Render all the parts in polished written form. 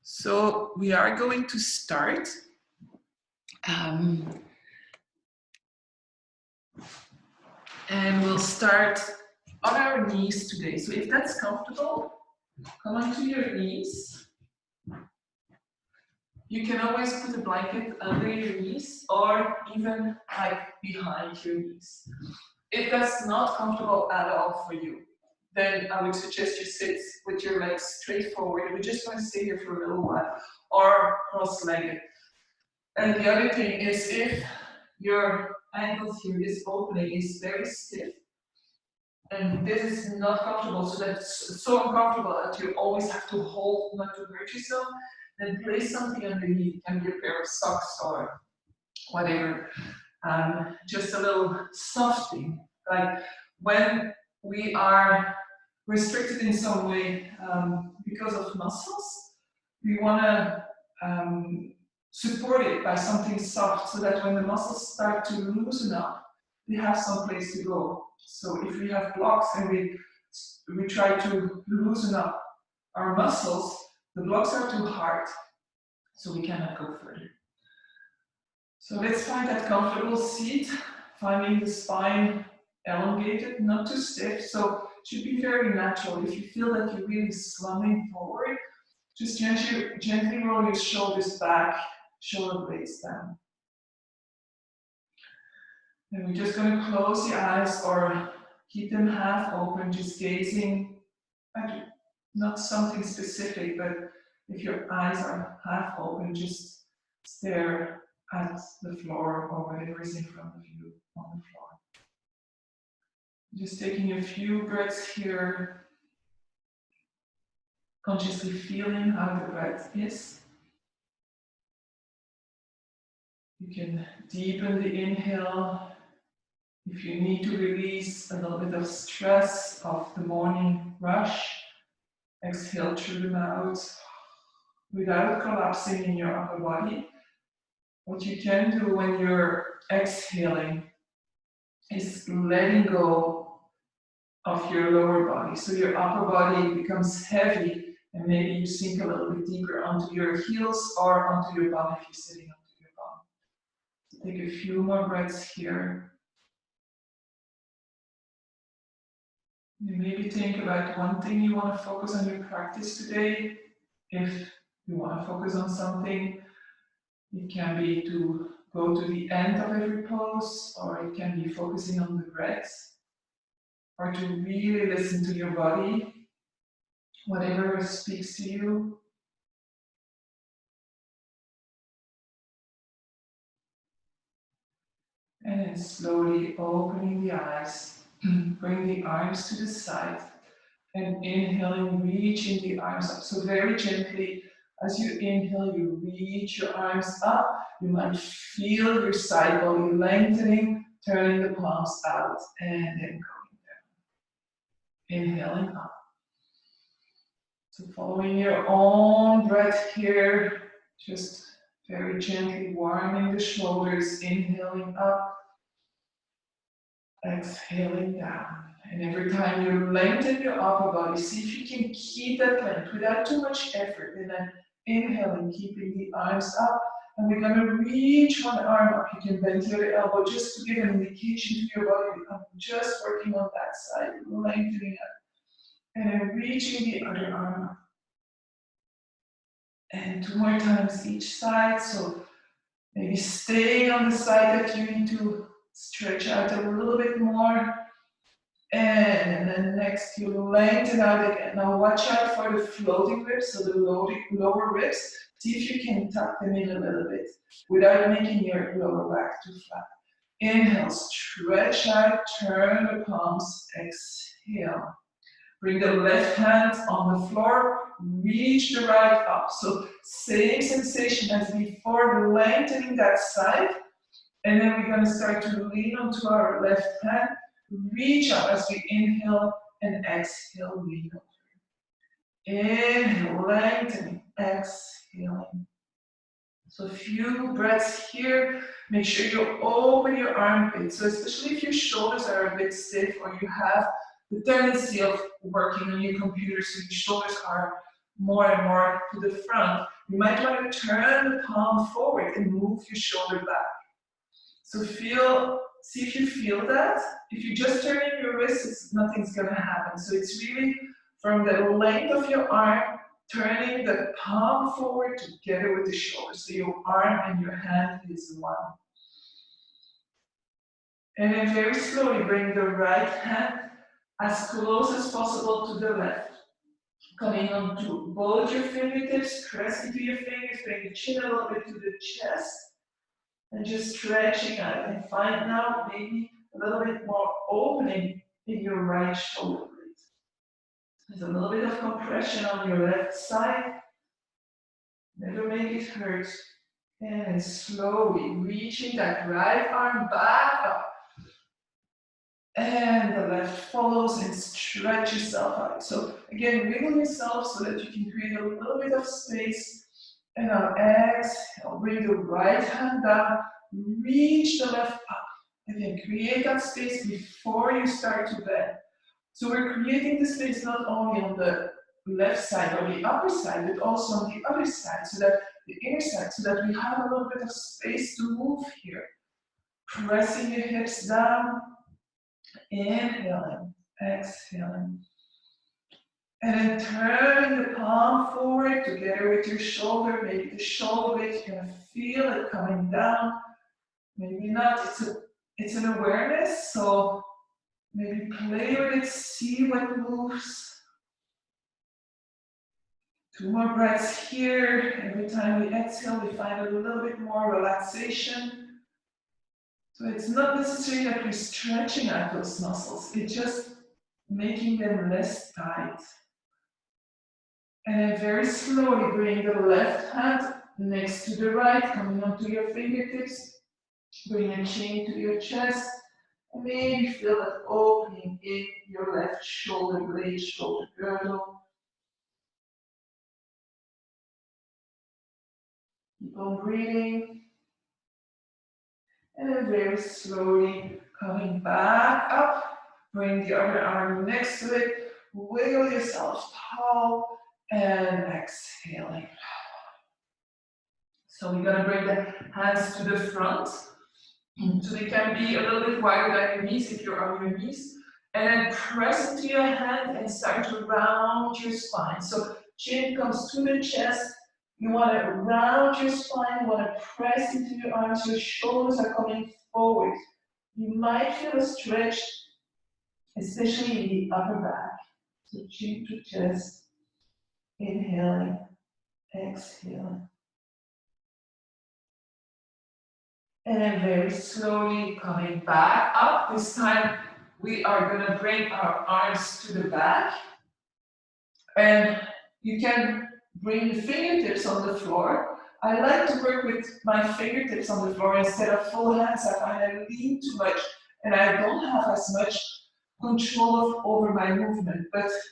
So we are going to start. And we'll start on our knees today. So if that's comfortable, come onto your knees. You can always put a blanket under your knees or even like behind your knees. If that's not comfortable at all for you, then I would suggest you sit with your legs straight forward. We just want to stay here for a little while, or cross-legged. And the other thing is, if your ankles here, this opening is very stiff, and this is not comfortable, so that's so uncomfortable that you always have to hold not to hurt yourself, then place something underneath. It can be a pair of socks or whatever. Just a little softening. Like when we are restricted in some way because of muscles, we want to support it by something soft so that when the muscles start to loosen up, they have some place to go. So if we have blocks and we try to loosen up our muscles, the blocks are too hard, so we cannot go further. So let's find that comfortable seat, finding the spine elongated, not too stiff. So it should be very natural. If you feel that you're really slumping forward, just gently roll your shoulders back, shoulder blades down. And we're just going to close the eyes or keep them half open, just gazing at not something specific, but if your eyes are half open, just stare at the floor or whatever is in front of you on the floor. Just taking a few breaths here, consciously feeling how the breath is. You can deepen the inhale. If you need to release a little bit of stress of the morning rush, exhale through the mouth without collapsing in your upper body. What you can do when you're exhaling is letting go of your lower body. So your upper body becomes heavy and maybe you sink a little bit deeper onto your heels or onto your bum if you're sitting onto your bum. So take a few more breaths here. You maybe think about one thing you want to focus on your practice today. If you want to focus on something, it can be to go to the end of every pose, or it can be focusing on the breath, or to really listen to your body, whatever speaks to you. And then slowly opening the eyes, bring the arms to the side, and inhaling, reaching the arms up. So very gently, as you inhale, you reach your arms up. You might feel your side body lengthening, turning the palms out, and then going down. Inhaling up. So following your own breath here, just very gently warming the shoulders, inhaling up, exhaling down. And every time you lengthen your upper body, see if you can keep that length without too much effort. And then inhaling, keeping the arms up. And we're going to reach one arm up. You can bend your elbow just to give an indication to your body. I'm just working on that side, lengthening up. And then reaching the other arm up. And 2 more times each side. So maybe stay on the side that you need to stretch out a little bit more. And then next you lengthen out again. Now watch out for the floating ribs, so the lower ribs. See if you can tuck them in a little bit without making your lower back too flat. Inhale, stretch out, turn the palms, exhale. Bring the left hand on the floor, reach the right up. So same sensation as before, lengthening that side. And then we're going to start to lean onto our left hand. Reach up as we inhale and exhale, lean over. Inhale, lengthening, exhaling. So a few breaths here. Make sure you open your armpits. So especially if your shoulders are a bit stiff or you have the tendency of working on your computer, so your shoulders are more and more to the front, you might want to turn the palm forward and move your shoulder back. So see if you feel that. If you just turn in your wrists, nothing's gonna happen. So it's really from the length of your arm, turning the palm forward together with the shoulder. So your arm and your hand is one. And then very slowly bring the right hand as close as possible to the left. Coming onto both your fingertips, press into your fingers, bring the chin a little bit to the chest, and just stretching out. And find now maybe a little bit more opening in your right shoulder blade. There's a little bit of compression on your left side. Never make it hurt. And slowly reaching that right arm back up. And the left follows and stretch yourself out. So again, wiggle yourself so that you can create a little bit of space. And now exhale, bring the right hand down, reach the left up. Again, create that space before you start to bend. So we're creating the space not only on the left side or the upper side, but also on the other side, so that the inner side, so that we have a little bit of space to move here. Pressing your hips down, inhaling, exhaling. And then turning the palm forward together with your shoulder. Maybe the shoulder blade, you're gonna feel it coming down. Maybe not, it's an awareness, so maybe play with it, see what moves. 2 more breaths here. Every time we exhale, we find a little bit more relaxation. So it's not necessary that we're stretching out those muscles, it's just making them less tight. And then very slowly bring the left hand next to the right, coming onto your fingertips. Bring your chin to your chest. And maybe feel that opening in your left shoulder blade, shoulder girdle. Keep on breathing. And then very slowly coming back up. Bring the other arm next to it. Wiggle yourself tall. And exhaling. So we're gonna bring the hands to the front. So they can be a little bit wider than your knees if you're on your knees. And then press into your hand and start to round your spine. So chin comes to the chest. You want to round your spine, you want to press into your arms, your shoulders are coming forward. You might feel a stretch, especially in the upper back. So chin to chest, inhaling, exhaling. And then very slowly coming back up. This time we are going to bring our arms to the back. And you can bring the fingertips on the floor. I like to work with my fingertips on the floor instead of full hands. I find I lean too much and I don't have as much control over my movement.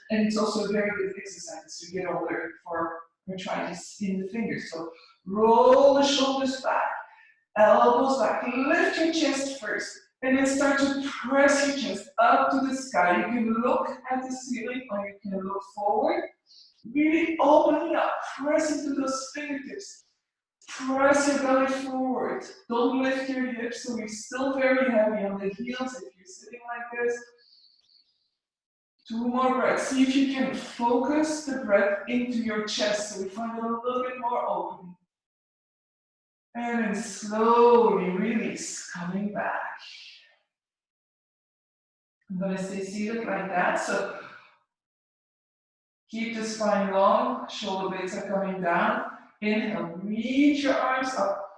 And it's also a very good exercise as you get older for arthritis in the fingers. So roll the shoulders back. Elbows back, lift your chest first, and then start to press your chest up to the sky. You can look at the ceiling or you can look forward. Really opening up, press into those fingertips. Press your belly forward. Don't lift your hips, so you're still very heavy on the heels if you're sitting like this. 2 more breaths. See if you can focus the breath into your chest, so we find it a little bit more opening. And then slowly release, coming back. I'm going to stay seated like that. So keep the spine long, shoulder blades are coming down. Inhale, reach your arms up.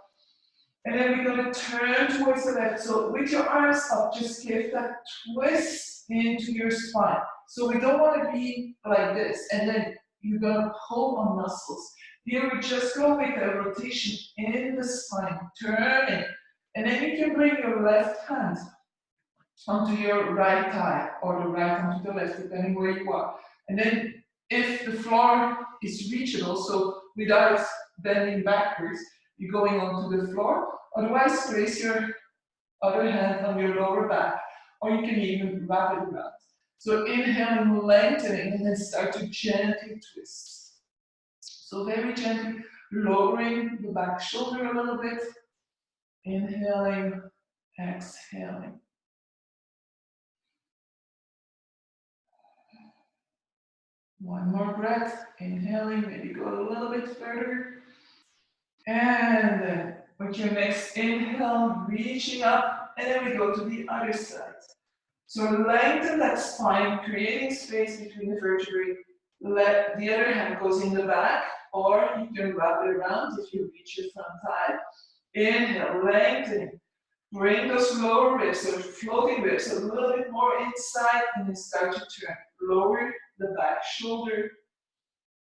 And then we're going to turn towards the left. So with your arms up, just give that twist into your spine. So we don't want to be like this. And then you're going to pull on muscles. Here we just go with a rotation in the spine, turning. And then you can bring your left hand onto your right thigh or the right onto the left, depending where you are. And then if the floor is reachable, so without bending backwards, you're going onto the floor. Otherwise, place your other hand on your lower back, or you can even wrap it around. So inhaling, lengthening, and then start to gently twist. So very gently lowering the back shoulder a little bit, inhaling, exhaling. One more breath, inhaling, maybe go a little bit further. And then with your next inhale, reaching up, and then we go to the other side. So lengthen that spine, creating space between the vertebrae. Let the other hand goes in the back, or you can wrap it around if you reach your front thigh. Inhale, lengthening. Bring those lower ribs, so floating ribs, a little bit more inside, and then start to turn. Lower the back shoulder.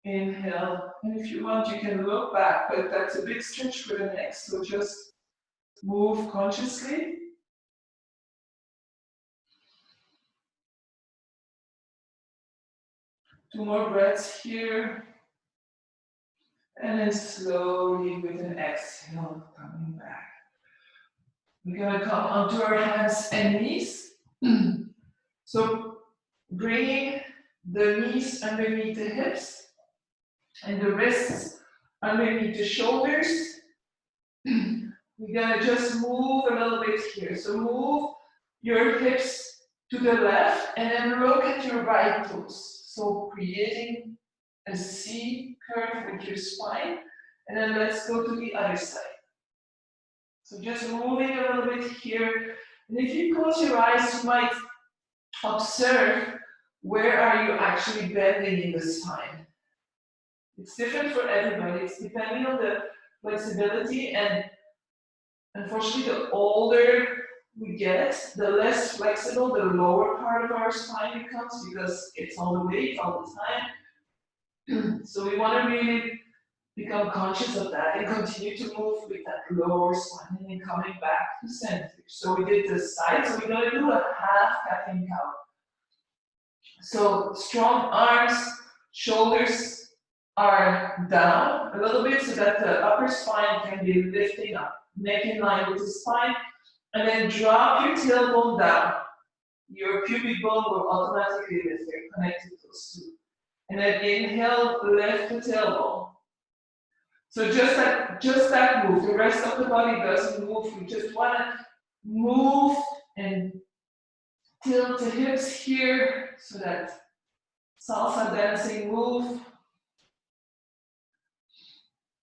Inhale, and if you want, you can look back, but that's a big stretch for the neck, so just move consciously. Two more breaths here. And then slowly with an exhale, coming back. We're gonna come onto our hands and knees. So bringing the knees underneath the hips and the wrists underneath the shoulders. We're gonna just move a little bit here. So move your hips to the left and then look at your right toes. So creating a C curve with your spine. And then let's go to the other side. So just moving a little bit here. And if you close your eyes, you might observe where are you actually bending in the spine. It's different for everybody. It's depending on the flexibility, and unfortunately, the older we get, the less flexible the lower part of our spine becomes because it's all the weight all the time. So we want to really become conscious of that and continue to move with that lower spine and then coming back to center. So we did the side, so we're going to do a half cat-cow. So strong arms, shoulders are down a little bit so that the upper spine can be lifting up. Neck in line with the spine, and then drop your tailbone down. Your pubic bone will automatically lift. They're connected those two. And then inhale, lift the tailbone. So just that move. The rest of the body doesn't move. We just want to move and tilt the hips here so that salsa dancing move.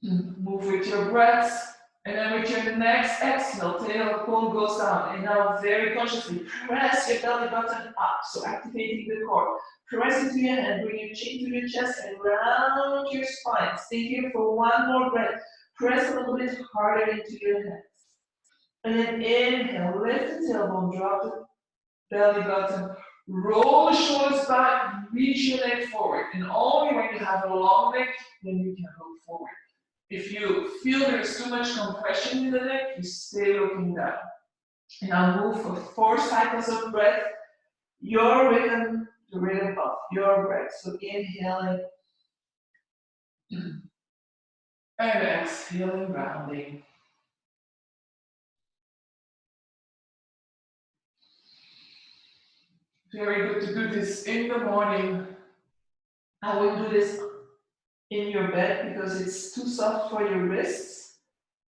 Move with your breaths. And then with your next exhale, tailbone goes down. And now very consciously press your belly button up. So activating the core. Press into your hand, bring your chin to your chest and round your spine. Stay here for one more breath. Press a little bit harder into your hands. And then inhale, lift the tailbone, drop the belly button. Roll the shoulders back, reach your leg forward. And only when you have a long neck, then you can look forward. If you feel there's too much compression in the neck, you stay looking down. And I'll move for 4 cycles of breath. Your rhythm, the rhythm of your breath. So inhaling and exhaling, rounding. Very good to do this in the morning. I will do this in your bed because it's too soft for your wrists.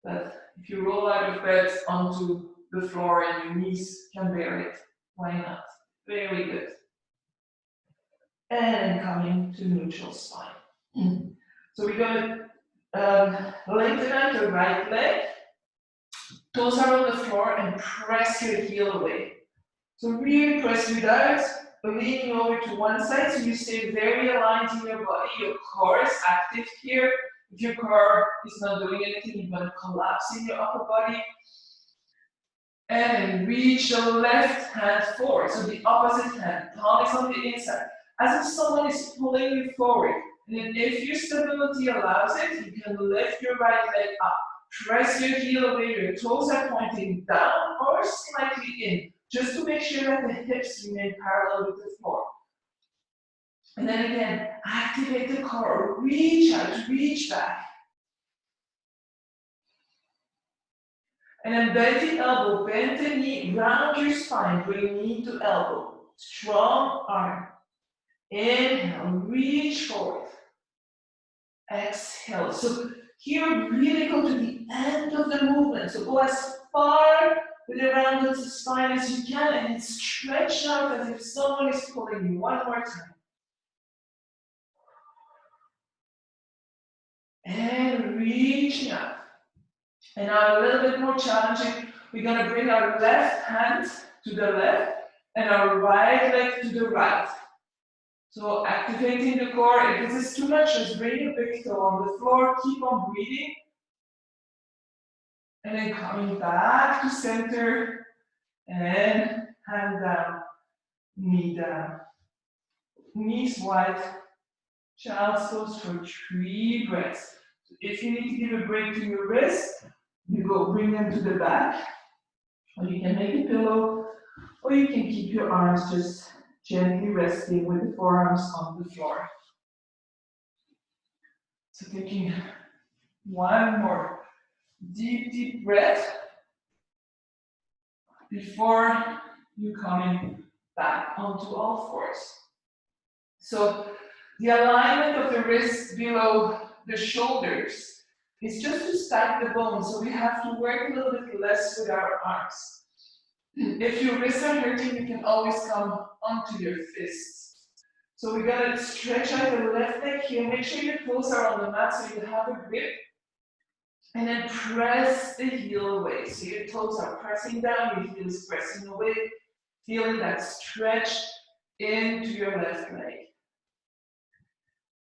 But if you roll out of bed onto the floor and your knees can bear it, why not? Very good. And coming to neutral spine. So we're going to lengthen out the right leg. Toes are on the floor and press your heel away. So really press without leaning over to one side, so you stay very aligned in your body. Your core is active here. If your core is not doing anything, you're going to collapse in your upper body. And reach the left hand forward, so the opposite hand, palm is on the inside. As if someone is pulling you forward. And then if your stability allows it, you can lift your right leg up. Press your heel away, your toes are pointing down or slightly in, just to make sure that the hips remain parallel with the floor. And then again, activate the core, reach out, reach back. And then bend the elbow, bend the knee, round your spine, bring knee to elbow. Strong arm. Inhale, reach forward. exhale. So here, really go to the end of the movement. So go as far with the rounded spine as you can and then stretch out as if someone is pulling you. One more time. And reaching up. And now a little bit more challenging. We're going to bring our left hand to the left and our right leg to the right. So activating the core. If this is too much, just bring your big toe on the floor. Keep on breathing. And then coming back to center. And hand down, knee down. Knees wide. Child's pose for 3 breaths. So if you need to give a break to your wrist, you go bring them to the back. Or you can make a pillow. Or you can keep your arms just gently resting with the forearms on the floor. So taking one more deep breath before you coming back onto all fours. So the alignment of the wrists below the shoulders is just to stack the bones, so we have to work a little bit less with our arms. If your wrists are hurting, you can always come onto your fists. So we're gonna stretch out the left leg here, make sure your toes are on the mat so you have a grip. And then press the heel away. So your toes are pressing down, your heel is pressing away. Feeling that stretch into your left leg.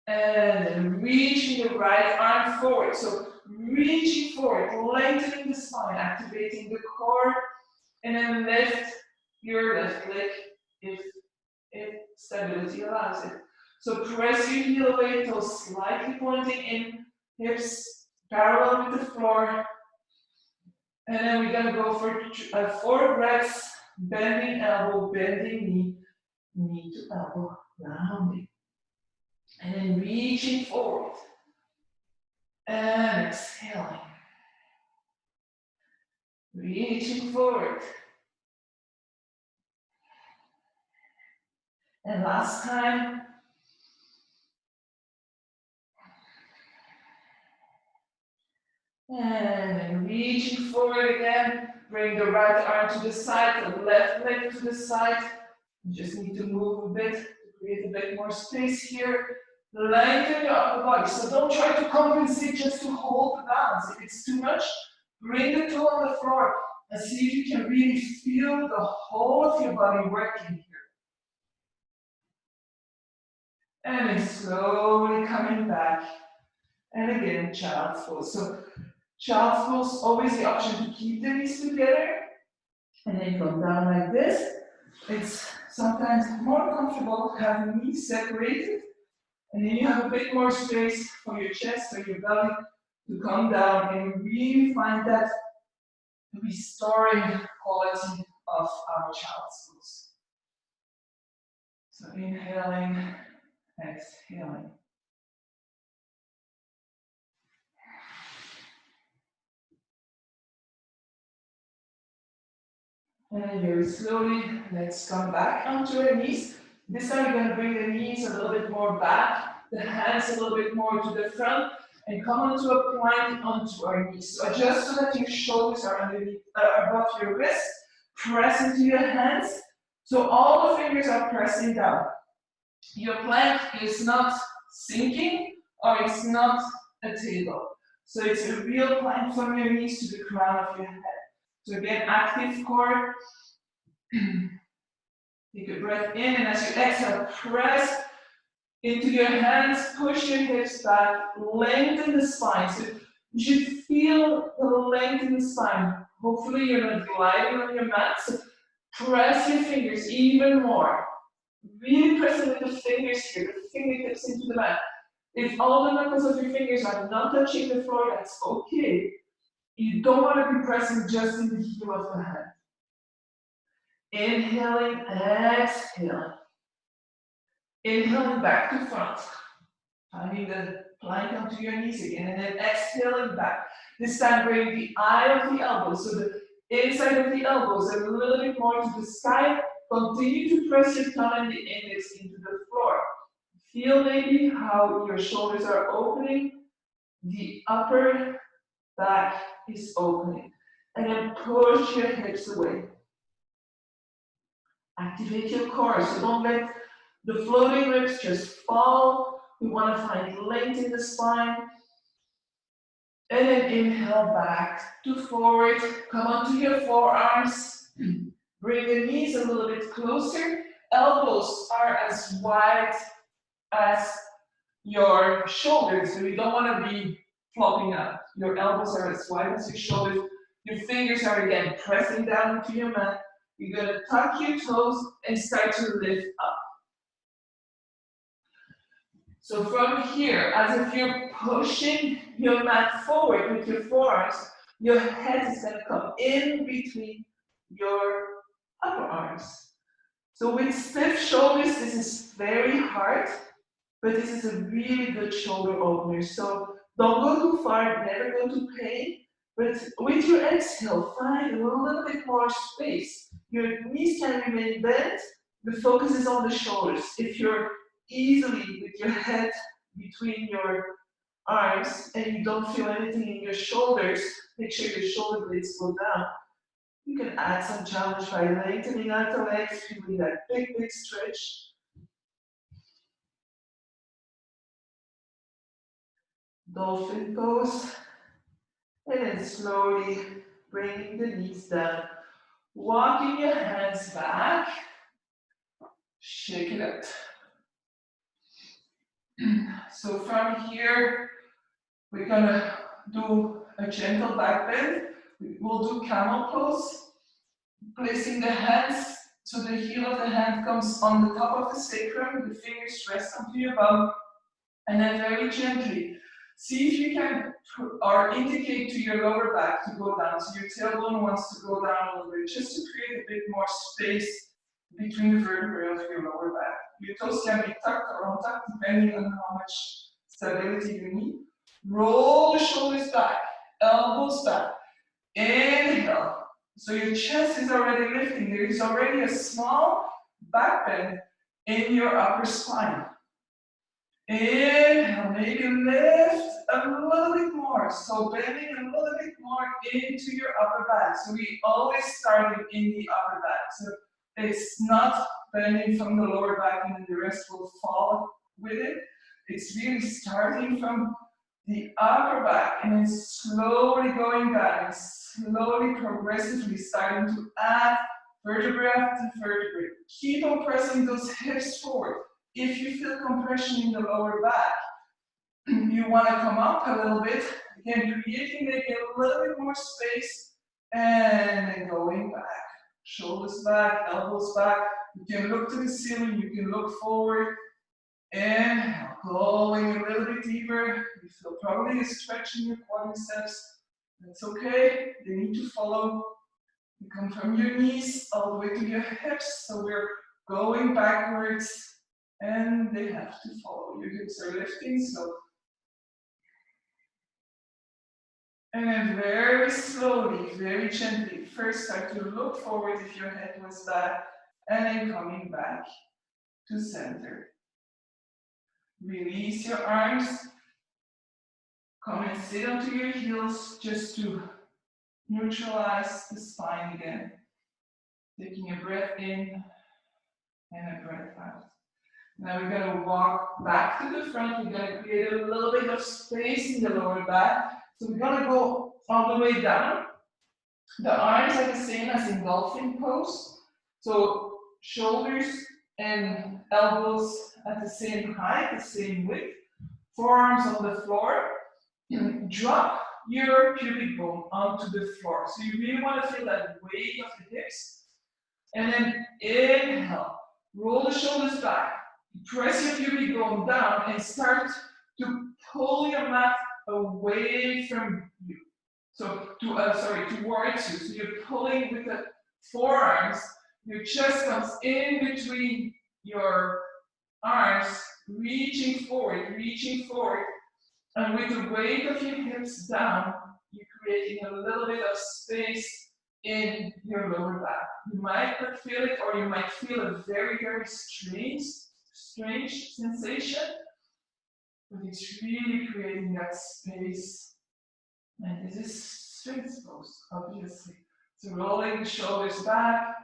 And then reaching the right arm forward. So reaching forward, lengthening the spine, activating the core. And then lift your left leg if stability allows it. So press your heel away, toes slightly pointing in, hips parallel with the floor. And then we're gonna go for 4 breaths, bending elbow, bending knee, knee to elbow, rounding. And then reaching forward. And exhaling. Reaching forward. And last time. And reaching forward again. Bring the right arm to the side, the left leg to the side. You just need to move a bit to create a bit more space here. Lengthen your upper body. So don't try to compensate just to hold the balance. If it's too much, bring the toe on the floor and see if you can really feel the whole of your body working here. And then slowly coming back. And again, child's pose. So child's pose, always the option to keep the knees together. And then come down like this. It's sometimes more comfortable having knees separated. And then you have a bit more space for your chest or your belly to come down and really find that restoring quality of our child's pose. So inhaling, exhaling. And then very slowly, let's come back onto our knees. This time we're going to bring the knees a little bit more back, the hands a little bit more to the front, and come onto a plank onto our knees. So adjust so that your shoulders are underneath, above your wrist. Press into your hands. So all the fingers are pressing down. Your plank is not sinking or it's not a table. So it's a real plank from your knees to the crown of your head. So again, active core. Take a breath in, and as you exhale, press into your hands, push your hips back, lengthen the spine. So you should feel the length in the spine. Hopefully you're not gliding on your mat. So press your fingers even more. Really press with the fingers here, the fingertips into the mat. If all the knuckles of your fingers are not touching the floor, that's okay. You don't want to be pressing just in the heel of the hand. Inhaling, exhaling. Inhaling back to front. Finding the plank onto your knees again, and then exhaling back. This time bring the eye of the elbow, so the inside of the elbows a little bit more to the sky. Continue to press your thumb and the index into the floor. Feel maybe how your shoulders are opening the upper back is opening. And then push your hips away. Activate your core, so don't let the floating ribs just fall. We want to find length in the spine. And then inhale back to forward. Come onto your forearms. Bring the knees a little bit closer. Elbows are as wide as your shoulders, so you don't want to be flopping out. Your elbows are as wide as your shoulders. Your fingers are again pressing down into your mat. You're going to tuck your toes and start to lift up. So from here, as if you're pushing your mat forward with your forearms, your head is going to come in between your upper arms. So with stiff shoulders, this is very hard, but this is a really good shoulder opener. So don't go too far, never go to pain, but with your exhale, find a little bit more space. Your knees can remain bent, the focus is on the shoulders. If you're easily with your head between your arms and you don't feel anything in your shoulders, make sure your shoulder blades go down. You can add some challenge by lengthening out the legs, feeling that big stretch. Dolphin pose. And then slowly bringing the knees down. Walking your hands back. Shake it out. So from here, we're gonna do a gentle back bend. We'll do camel pose. Placing the hands so the heel of the hand comes on the top of the sacrum, the fingers rest onto your bum, and then very gently, see if you can or indicate to your lower back to go down. So your tailbone wants to go down a little bit, just to create a bit more space between the vertebrae of your lower back. Your toes can be tucked or untucked depending on how much stability you need. Roll the shoulders back, elbows back. Inhale. So your chest is already lifting. There is already a small back bend in your upper spine. Inhale, maybe lift a little bit more. So bending a little bit more into your upper back. So we always start in the upper back. So it's not bending from the lower back and then the rest will fall with it. It's really starting from the upper back and then slowly going down and slowly, progressively starting to add vertebra after vertebra. Keep on pressing those hips forward. If you feel compression in the lower back, you want to come up a little bit, again, creating maybe a little bit more space, and then going back. Shoulders back, elbows back. You can look to the ceiling, you can look forward. Inhale, going a little bit deeper. You feel probably a stretch in your quadriceps. That's okay, they need to follow. You come from your knees all the way to your hips, so we're going backwards. And they have to follow. Your hips are lifting, so. And then very slowly, very gently, first start to look forward if your head was back, and then coming back to center. Release your arms. Come and sit onto your heels just to neutralize the spine again. Taking a breath in and a breath out. Now we're going to walk back to the front. We're going to create a little bit of space in the lower back. So we're going to go all the way down. The arms are the same as in dolphin pose. So shoulders and elbows at the same height, the same width. Forearms on the floor. Drop your pubic bone onto the floor. So you really want to feel that weight of the hips. And then inhale. Roll the shoulders back. Press your pubic bone down and start to pull your mat away from you. So, towards you. So you're pulling with the forearms. Your chest comes in between your arms, reaching forward. And with the weight of your hips down, you're creating a little bit of space in your lower back. You might not feel it, or you might feel a very, very strange sensation. but it's really creating that space. And this is strength pose, obviously. So rolling the shoulders back.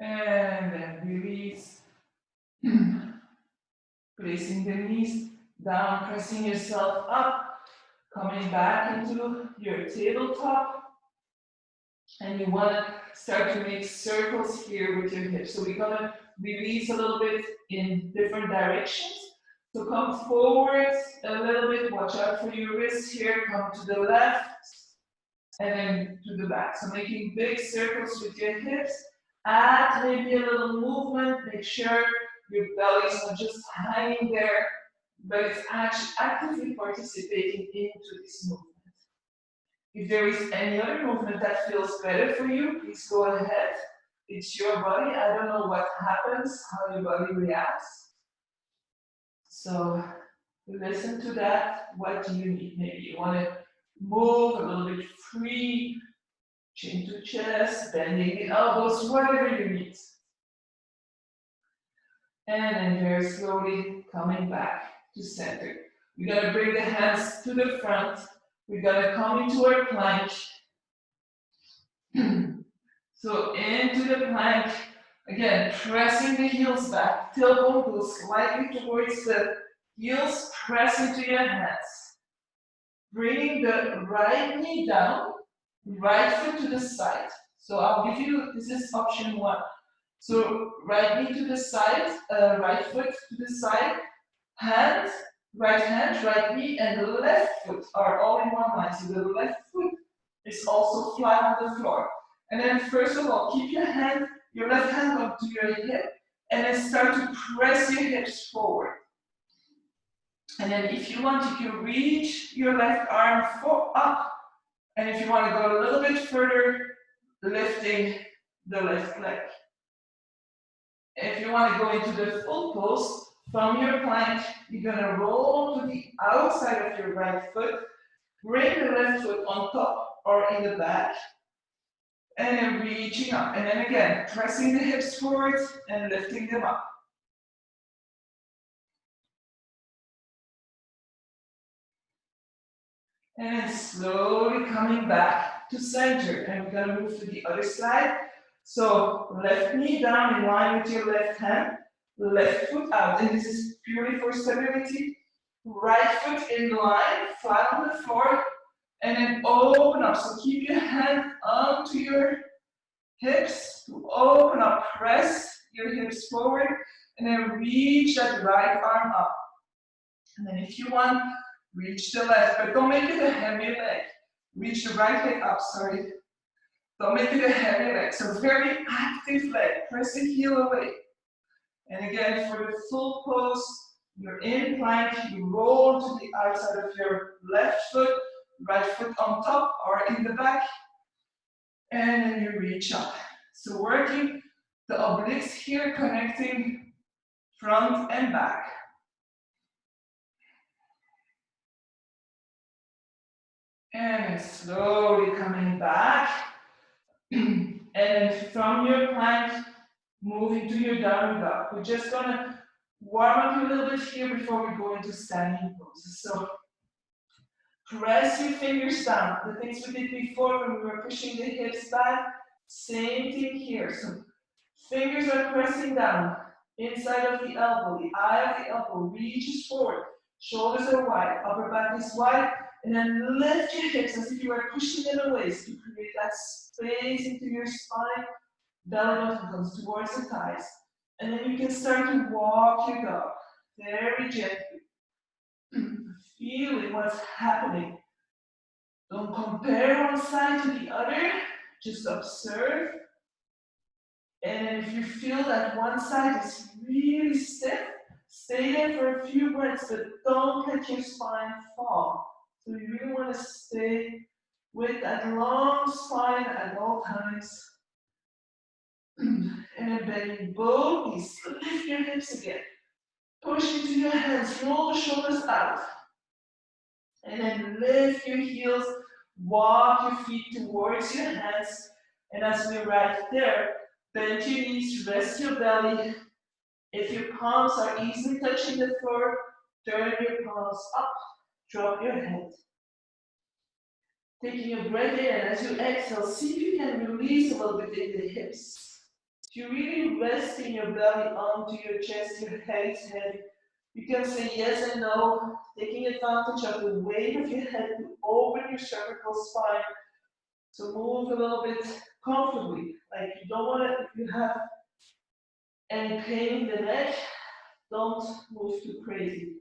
And then release. Placing the knees down, pressing yourself up, coming back into your tabletop. And you want to start to make circles here with your hips. So we're going to release a little bit in different directions. So come forward a little bit, watch out for your wrists here, come to the left, and then to the back. So making big circles with your hips. Add maybe a little movement, make sure your belly is not just hanging there, but it's actually actively participating into this movement. If there is any other movement that feels better for you, please go ahead. It's your body. I don't know what happens, how your body reacts. So listen to that. What do you need? Maybe you want to move a little bit free, chin to chest, bending the elbows, whatever you need. And then very slowly coming back to center. We're going to bring the hands to the front. We're going to come into our plank. So into the plank, again, pressing the heels back. Tailbone goes slightly towards the heels, press into your hands. Bringing the right knee down, right foot to the side. So I'll give you, this is option 1. So right knee to the side, right foot to the side, hand, right knee, and the left foot are all in one line. So the left foot is also flat on the floor. And then first of all, keep your left hand onto your hip, and then start to press your hips forward. And then if you want, you can reach your left arm up. And if you want to go a little bit further, lifting the left leg. If you want to go into the full pose, from your plank, you're going to roll to the outside of your right foot, bring the left foot on top or in the back, and then reaching up. And then again, pressing the hips forward and lifting them up. And then slowly coming back to center. And we're going to move to the other side. So left knee down in line with your left hand, left foot out. And this is purely for stability. Right foot in line, flat on the floor. And then open up. So keep your hand onto your hips to open up. Press your hips forward. And then reach that right arm up. And then if you want, reach the left, but don't make it a heavy leg. Reach the right leg up, sorry. Don't make it a heavy leg. So very active leg. Press the heel away. And again, for the full pose, you're in plank, you roll to the outside of your left foot, right foot on top or in the back, and then you reach up. So working the obliques here, connecting front and back. And slowly coming back. And then from your plank, move into your downward dog. We're just gonna warm up a little bit here before we go into standing poses. So press your fingers down. The things we did before when we were pushing the hips back, same thing here. So fingers are pressing down, inside of the elbow, the eye of the elbow reaches forward. Shoulders are wide, upper back is wide, and then lift your hips as if you are pushing them away to create that space into your spine. Belly button comes towards the thighs. And then you can start to walk your dog very gently. Feeling what's happening. Don't compare one side to the other, just observe. And if you feel that one side is really stiff, stay there for a few breaths, but don't let your spine fall. So you really want to stay with that long spine at all times. And then bend both knees, lift your hips again. Push into your hands, roll the shoulders out. And then lift your heels, walk your feet towards your hands. And as we're right there, bend your knees, rest your belly, If your palms are easily touching the floor, turn your palms up, drop your head. Taking a breath in, and as you exhale, see if you can release a little bit in the hips. If you're really resting your belly onto your chest, your head is heavy, you can say yes and no, taking advantage of the weight of your head to open your cervical spine. So move a little bit comfortably. Like you don't want to, if you have any pain in the neck, don't move too crazy.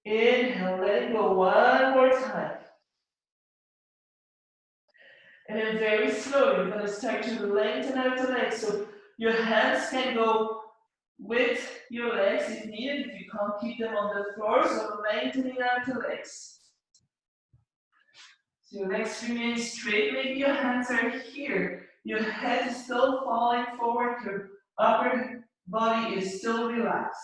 Inhale, let it go one more time. And then very slowly, you're going to start to lengthen out the legs. So your hands can go with your legs if needed, if you can't keep them on the floor. So lengthening out the legs. So your legs remain straight. Maybe your hands are here. Your head is still falling forward. Your upper body is still relaxed.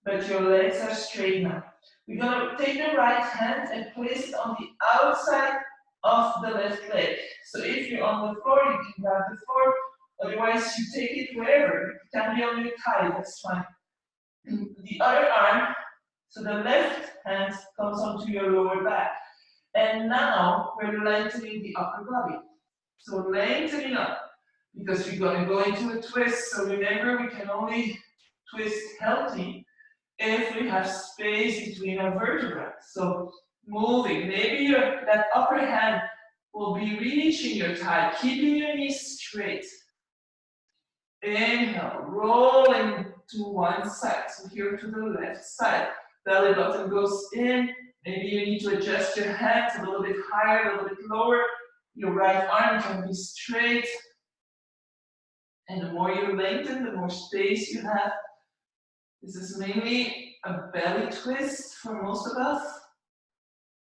But your legs are straight now. We're going to take the right hand and place it on the outside of the left leg. So if you're on the floor, you can grab the floor. Otherwise, you take it wherever. It can be on your thigh, that's fine. The other arm, so the left hand comes onto your lower back. And now we're lengthening the upper body. So lengthening up, because we're going to go into a twist. So remember, we can only twist healthy if we have space between our vertebrae. So moving, maybe that upper hand will be reaching your thigh, keeping your knees straight. Inhale, rolling to one side, so here to the left side. Belly button goes in. Maybe you need to adjust your hands a little bit higher, a little bit lower. Your right arm can be straight. And the more you lengthen, the more space you have. This is mainly a belly twist for most of us.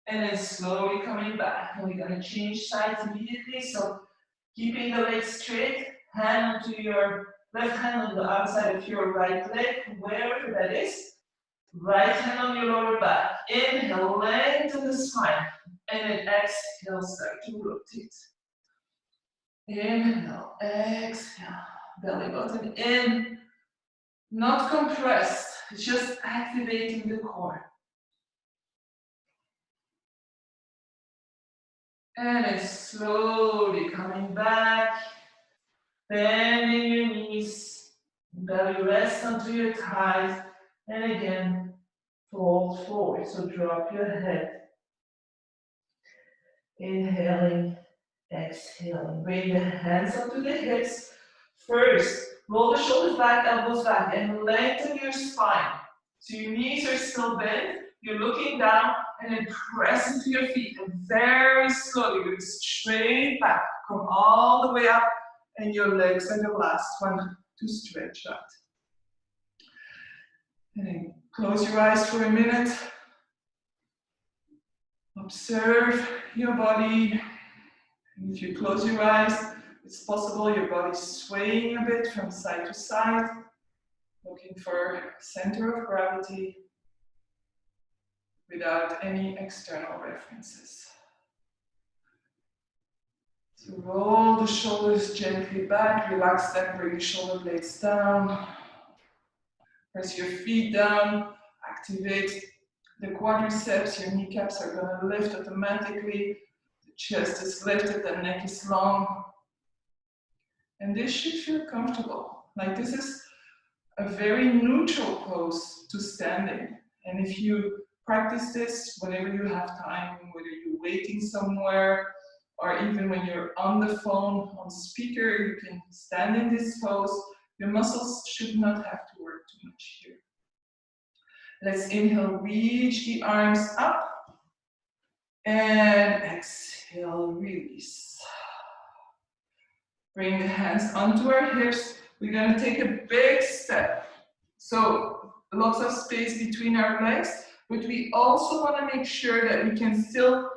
And then slowly coming back. And we're going to change sides immediately. So keeping the legs straight, hand onto your left hand on the outside of your right leg, wherever that is. Right hand on your lower back. Inhale, lengthen the spine. And then exhale, start to rotate. Inhale, exhale. Belly button in. Not compressed, it's just activating the core. And it's slowly coming back, bending your knees, belly rest onto your thighs, and again, fold forward, so drop your head. Inhaling, exhaling, bring the hands onto the hips. First, roll the shoulders back, elbows back, and lengthen your spine. So your knees are still bent, you're looking down, and then press into your feet, and very slowly, go straight back, come all the way up, and your legs are the last one to stretch out. And then close your eyes for a minute. Observe your body. And if you close your eyes, it's possible your body's swaying a bit from side to side, looking for center of gravity without any external references. So roll the shoulders gently back, relax them, bring the shoulder blades down. Press your feet down, activate the quadriceps, your kneecaps are going to lift automatically. The chest is lifted, the neck is long. And this should feel comfortable. Like this is a very neutral pose to standing. And if you practice this whenever you have time, whether you're waiting somewhere, or even when you're on the phone, on speaker, you can stand in this pose. Your muscles should not have to work too much here. Let's inhale, reach the arms up. And exhale, release. Bring the hands onto our hips. We're going to take a big step. So lots of space between our legs, but we also want to make sure that we can still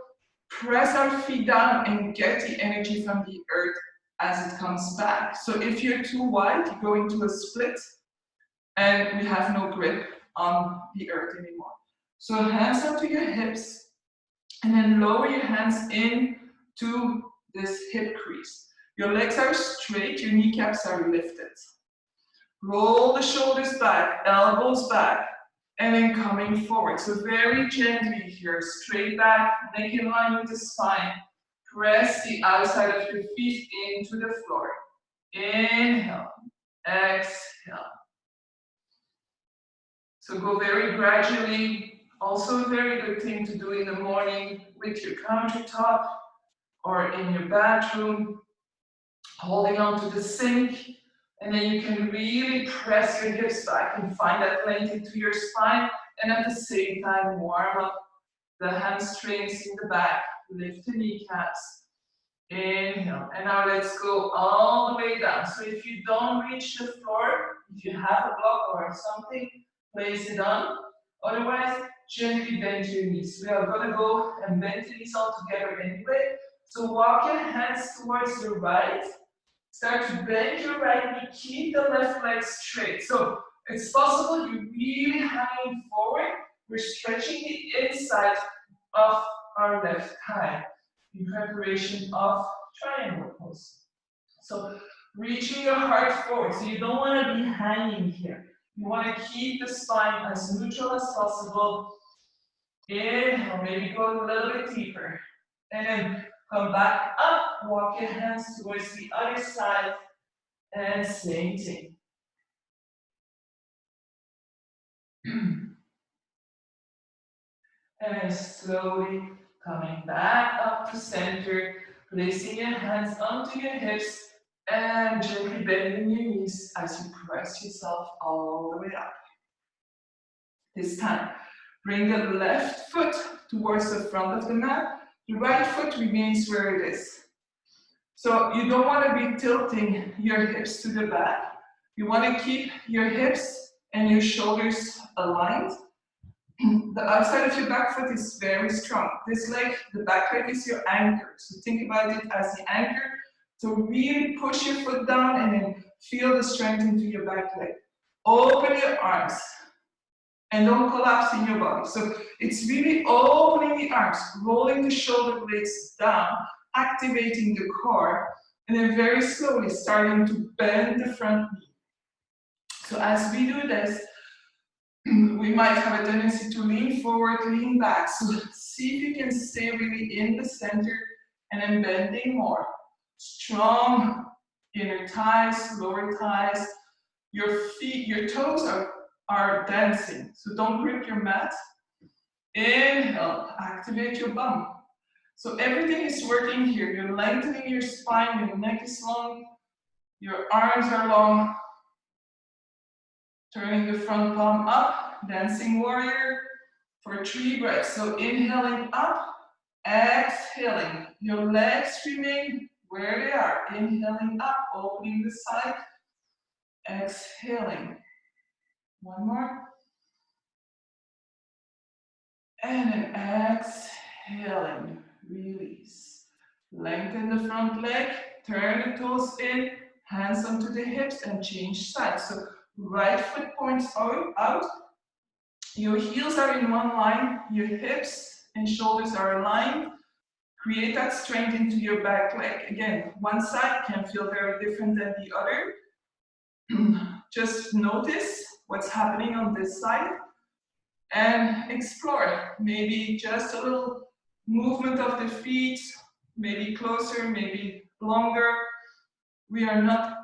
press our feet down and get the energy from the earth as it comes back. So if you're too wide, you go into a split and we have no grip on the earth anymore. So hands onto your hips and then lower your hands in to this hip crease. Your legs are straight, your kneecaps are lifted. Roll the shoulders back, elbows back, and then coming forward. So very gently here, straight back, neck in line with the spine. Press the outside of your feet into the floor. Inhale, exhale. So go very gradually. Also a very good thing to do in the morning with your countertop or in your bathroom, holding on to the sink. And then you can really press your hips back and find that length into your spine. And at the same time, warm up the hamstrings in the back. Lift the kneecaps. Inhale. And now let's go all the way down. So if you don't reach the floor, if you have a block or something, place it on. Otherwise, gently bend your knees. We are going to go and bend the knees all together anyway. So walk your hands towards the right. Start to bend your right knee, keep the left leg straight. So it's possible you're really hanging forward. We're stretching the inside of our left thigh in preparation of triangle pose. So reaching your heart forward. So you don't want to be hanging here. You want to keep the spine as neutral as possible. Inhale, maybe go a little bit deeper. And then come back up, walk your hands towards the other side, and same thing. And slowly coming back up to center, placing your hands onto your hips, and gently bending your knees as you press yourself all the way up. This time, bring the left foot towards the front of the mat. The right foot remains where it is. So you don't want to be tilting your hips to the back. You want to keep your hips and your shoulders aligned. The outside of your back foot is very strong. This leg, the back leg, is your anchor. So think about it as the anchor. So really push your foot down and then feel the strength into your back leg. Open your arms and don't collapse in your body. So it's really opening the arms, rolling the shoulder blades down, activating the core, and then very slowly starting to bend the front knee. So as we do this, we might have a tendency to lean forward, lean back. So see if you can stay really in the center and then bending more. Strong inner thighs, lower thighs. Your feet, your toes are dancing. So don't grip your mat. Inhale, activate your bum. So everything is working here. You're lengthening your spine, your neck is long, your arms are long. Turning the front palm up, dancing warrior for 3 breaths. So inhaling up, exhaling. Your legs remain where they are. Inhaling up, opening the side, exhaling. One more. And then exhaling, release. Lengthen the front leg, turn the toes in, hands onto the hips and change sides. So right foot points out, your heels are in one line, your hips and shoulders are aligned. Create that strength into your back leg. Again, one side can feel very different than the other. Just notice what's happening on this side and explore. Maybe just a little movement of the feet, maybe closer, maybe longer. We are not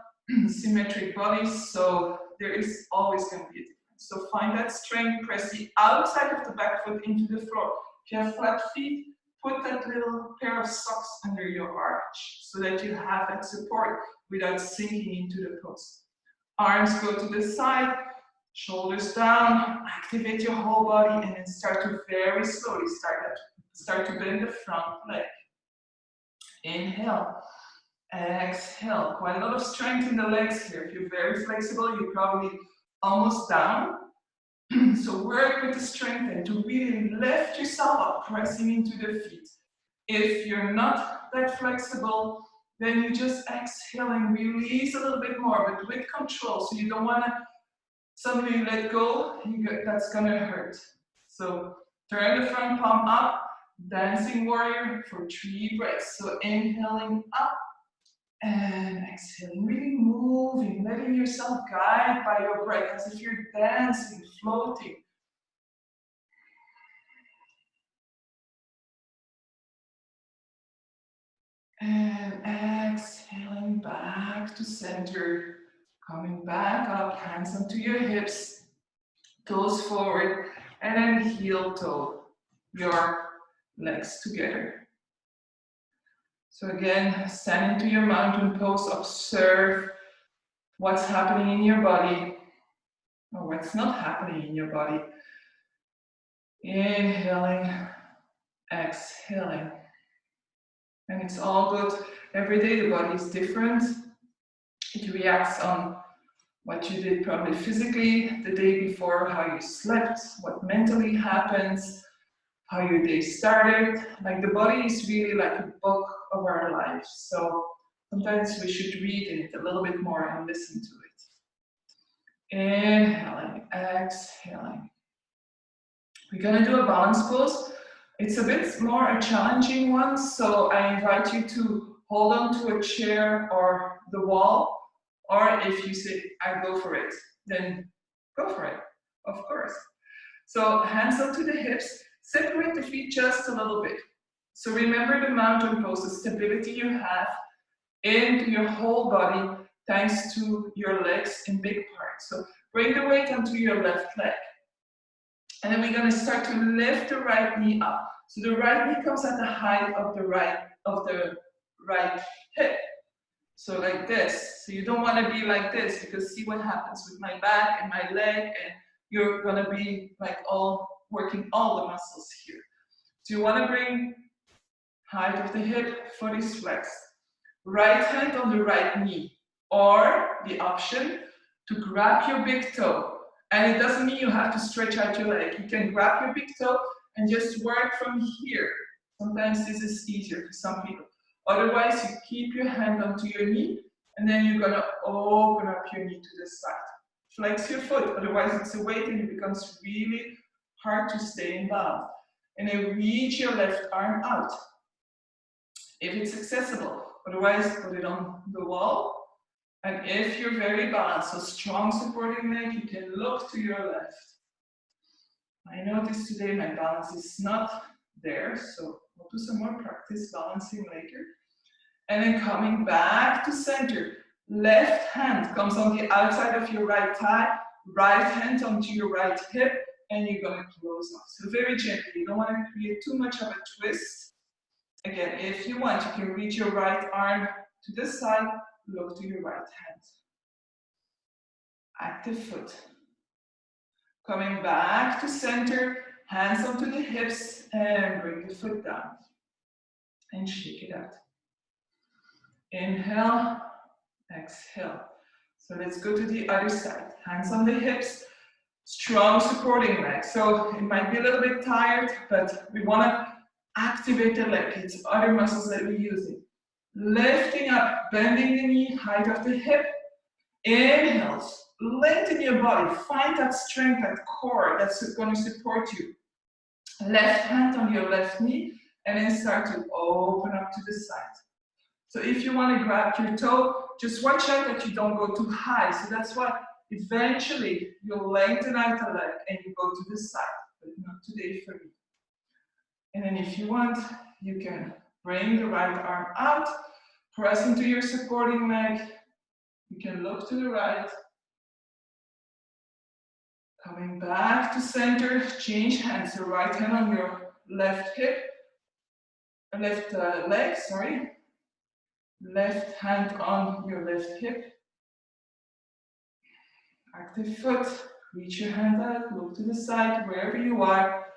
symmetric bodies, so there is always going to be a difference. So find that strength, press the outside of the back foot into the floor. If you have flat feet, put that little pair of socks under your arch so that you have that support without sinking into the post. Arms go to the side, shoulders down, activate your whole body, and then start to very slowly start to bend the front leg. Inhale. Exhale. Quite a lot of strength in the legs here. If you're very flexible, you're probably almost down. So work with the strength and to really lift yourself up, pressing into the feet. If you're not that flexible, then you just exhale and release a little bit more, but with control. So you don't want to suddenly let go, that's going to hurt. So turn the front palm up, dancing warrior for 3 breaths. So inhaling up, And exhaling, really moving, letting yourself guide by your breath as if you're dancing, floating. And exhaling back to center. Coming back up, hands onto your hips, toes forward, and then heel toe your legs together. So again, stand into your mountain pose, observe what's happening in your body or what's not happening in your body. Inhaling, exhaling. And it's all good. Every day the body is different. It reacts on what you did probably physically the day before, how you slept, what mentally happens, how your day started. Like the body is really like a book of our lives. So sometimes we should read it a little bit more and listen to it. Inhaling, exhaling. We're gonna do a balance pose. It's a bit more a challenging one, so I invite you to hold on to a chair or the wall, or if you say, I go for it, then go for it, of course. So hands onto the hips, separate the feet just a little bit. So remember the mountain pose, the stability you have into your whole body thanks to your legs in big parts. So bring the weight onto your left leg. And then we're going to start to lift the right knee up. So the right knee comes at the height of the right hip. So like this. So you don't want to be like this because see what happens with my back and my leg, and you're going to be like working all the muscles here. So you want to bring height of the hip, foot is flexed. Right hand on the right knee, or the option to grab your big toe. And it doesn't mean you have to stretch out your leg. You can grab your big toe and just work from here. Sometimes this is easier for some people. Otherwise, you keep your hand onto your knee, and then you're gonna open up your knee to the side. Flex your foot, otherwise it's a weight and it becomes really hard to stay in balance. And then reach your left arm out, if it's accessible. Otherwise, put it on the wall. And if you're very balanced, so strong supporting leg, you can look to your left. I noticed today my balance is not there, so we'll do some more practice balancing later. And then coming back to center. Left hand comes on the outside of your right thigh, right hand onto your right hip, and you're gonna close off. So very gently, you don't want to create too much of a twist. Again, if you want, you can reach your right arm to this side, look to your right hand. Active foot. Coming back to center, hands onto the hips, and bring the foot down. And shake it out. Inhale, exhale. So let's go to the other side. Hands on the hips, strong supporting leg. So it might be a little bit tired, but we want to activate the leg. It's other muscles that we're using. Lifting up, bending the knee, height of the hip. Inhale, lengthen your body. Find that strength, that core that's going to support you. Left hand on your left knee, and then start to open up to the side. So if you want to grab your toe, just watch out that you don't go too high. So that's why eventually you'll lengthen out the leg and you go to the side, but not today for me. And then if you want, you can bring the right arm out, press into your supporting leg. You can look to the right. Coming back to center, change hands. So right hand on your left hip, left leg, sorry. Left hand on your left hip. Active foot. Reach your hand out, look to the side, wherever you are.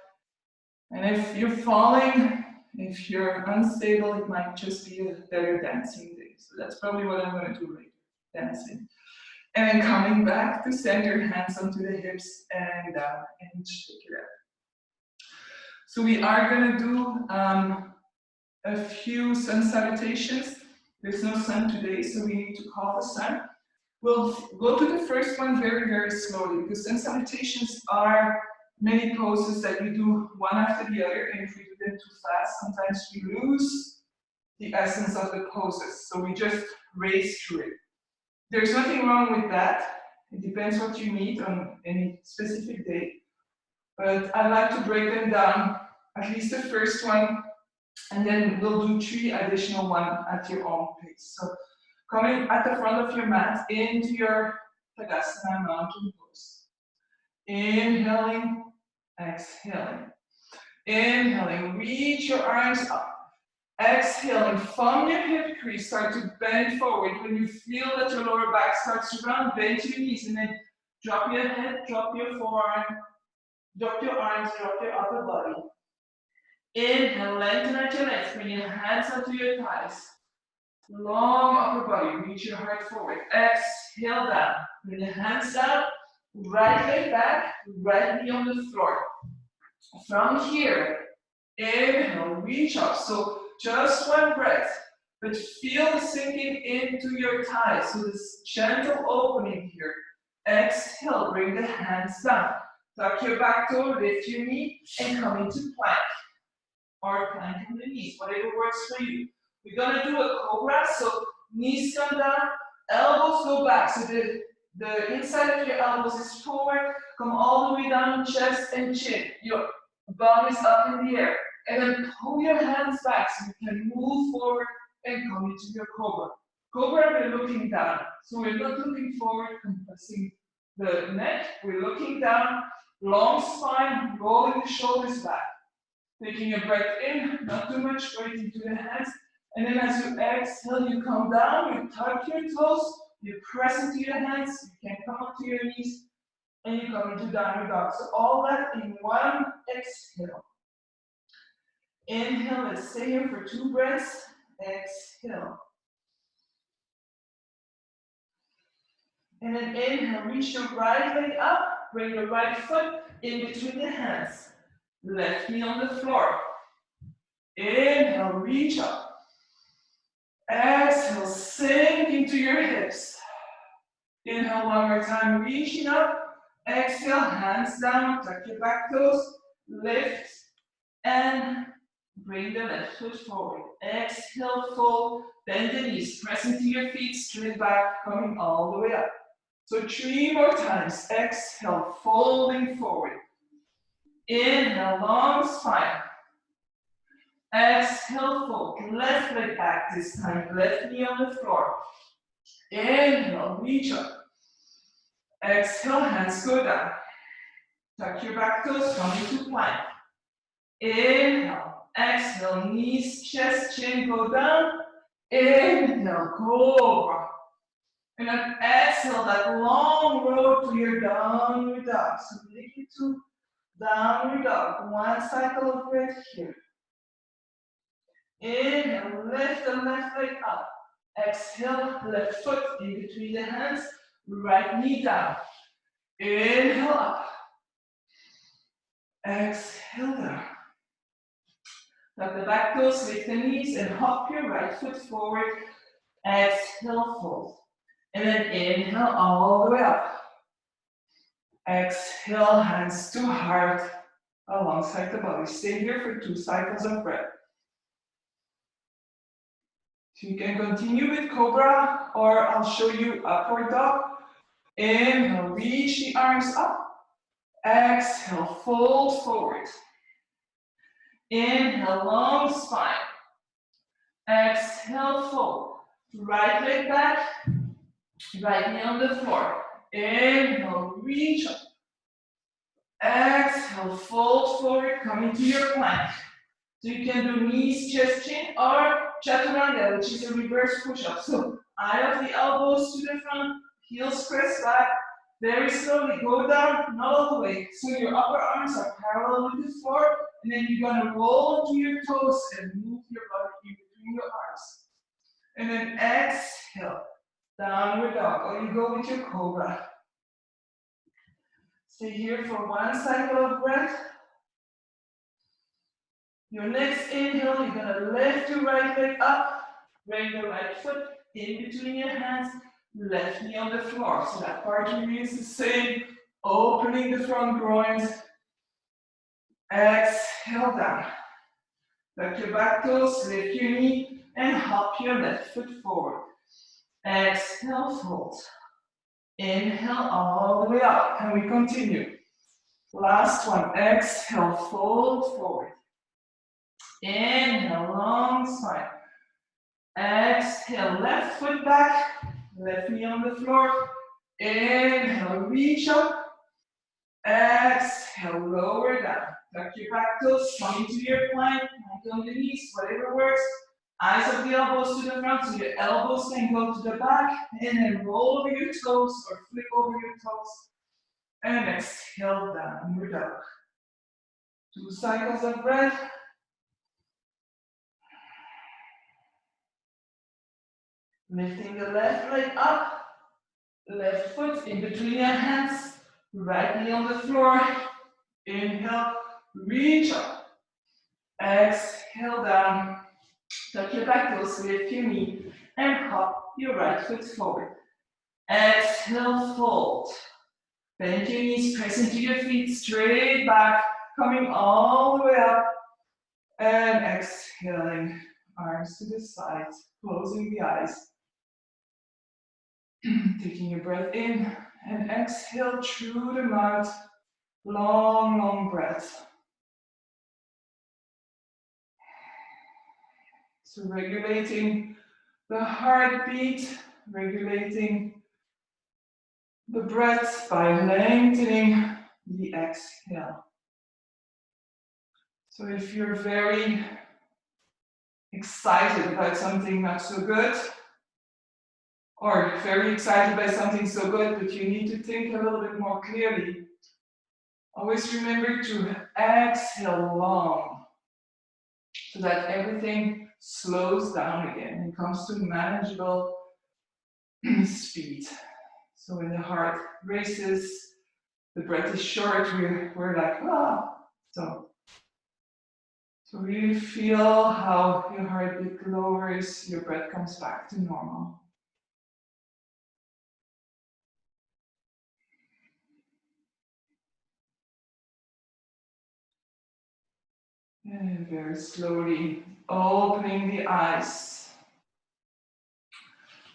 And if you're falling, if you're unstable, it might just be a better dancing day. So that's probably what I'm going to do later, dancing. And then coming back to center, hands onto the hips and down and shake it out. So we are going to do a few sun salutations. There's no sun today, so we need to call the sun. We'll go to the first one very, very slowly, because sun salutations are many poses that we do one after the other, and if we do them too fast, sometimes we lose the essence of the poses. So we just race through it. There's nothing wrong with that. It depends what you need on any specific day. But I like to break them down, at least the first one, and then we'll do 3 additional ones at your own pace. So coming at the front of your mat into your Tadasana mountain pose. Inhaling, exhaling. Inhaling, reach your arms up. Exhaling from your hip crease, start to bend forward. When you feel that your lower back starts to round, bend your knees and then drop your head, drop your forearm, drop your arms, drop your upper body. Inhale, lengthen out your legs, bring your hands up to your thighs. Long upper body, reach your heart forward. Exhale down, bring your hands down, right leg back, right knee on the floor. From here, inhale, reach up. So just one breath, but feel the sinking into your thighs. So this gentle opening here. Exhale, bring the hands down. Tuck your back toe, lift your knee, and come into plank. Or plank on the knees, whatever works for you. We're gonna do a cobra, so knees come down, elbows go back. So the inside of your elbows is forward, come all the way down, chest and chin. Your bum is up in the air. And then pull your hands back so you can move forward and come into your cobra. Cobra, we're looking down. So we're not looking forward, compressing the neck. We're looking down, long spine, rolling the shoulders back. Taking a breath in, not too much weight into the hands. And then as you exhale, you come down, you tuck your toes, you press into your hands, you can come up to your knees, and you come into downward dog. So all that in one exhale. Inhale, let's stay here for 2 breaths. Exhale. And then inhale, reach your right leg up, bring your right foot in between the hands. Left knee on the floor. Inhale, reach up. Exhale, sink into your hips. Inhale one more time, reaching up. Exhale, hands down, tuck your back toes, lift, and bring the left foot forward. Exhale, fold, bend the knees, press into your feet, straight back, coming all the way up. So 3 more times. Exhale, folding forward. Inhale, long spine. Exhale, fold. Left leg back this time. Left knee on the floor. Inhale, reach up. Exhale, hands go down. Tuck your back toes, come into plank. Inhale, exhale, knees, chest, chin go down. Inhale, cobra. And then exhale, that long road to your downward dog. So take it to downward dog. One cycle of breath here. Inhale, lift the left leg up. Exhale, left foot in between the hands, right knee down. Inhale up. Exhale down. Tuck the back toes, lift the knees, and hop your right foot forward. Exhale, fold. And then inhale all the way up. Exhale, hands to heart alongside the body. Stay here for 2 cycles of breath. So you can continue with cobra, or I'll show you upward dog. Inhale, reach the arms up. Exhale, fold forward. Inhale, long spine. Exhale, fold. Right leg back, right knee on the floor. Inhale, reach up. Exhale, fold forward, come into your plank. So you can do knees, chest, chin, or chaturanga, which is a reverse push-up. So eye of the elbows to the front, heels press back, very slowly go down, not all the way. So your upper arms are parallel with the floor, and then you're gonna roll to your toes and move your body in between your arms. And then exhale, downward dog, or you go with your cobra. Stay here for 1 cycle of breath. Your next inhale, you're gonna lift your right leg up, bring the right foot in between your hands, left knee on the floor. So that part remains the same, opening the front groins. Exhale down. Tuck your back toes, lift your knee, and hop your left foot forward. Exhale, fold. Inhale all the way up, and we continue. Last one, exhale, fold forward. Inhale, long spine. Exhale, left foot back, left knee on the floor. Inhale, reach up. Exhale, lower down. Tuck your back toes, come into your plank, plank on the knees, whatever works. Eyes of the elbows to the front, so your elbows can go to the back, and then roll over your toes or flip over your toes. And exhale, downward dog. 2 cycles of breath. Lifting the left leg up, left foot in between your hands, right knee on the floor. Inhale, reach up. Exhale down. Tuck your back toes, lift your knee, and hop your right foot forward. Exhale, fold. Bend your knees, press into your feet, straight back, coming all the way up. And exhaling, arms to the sides, closing the eyes. Taking your breath in and exhale through the mouth. Long, long breath. So regulating the heartbeat, regulating the breath by lengthening the exhale. So if you're very excited about something not so good, or very excited by something so good, but you need to think a little bit more clearly, always remember to exhale long so that everything slows down again and comes to manageable speed. So when the heart races, the breath is short, we're like, ah. So really feel how your heartbeat lowers, your breath comes back to normal. And very slowly opening the eyes.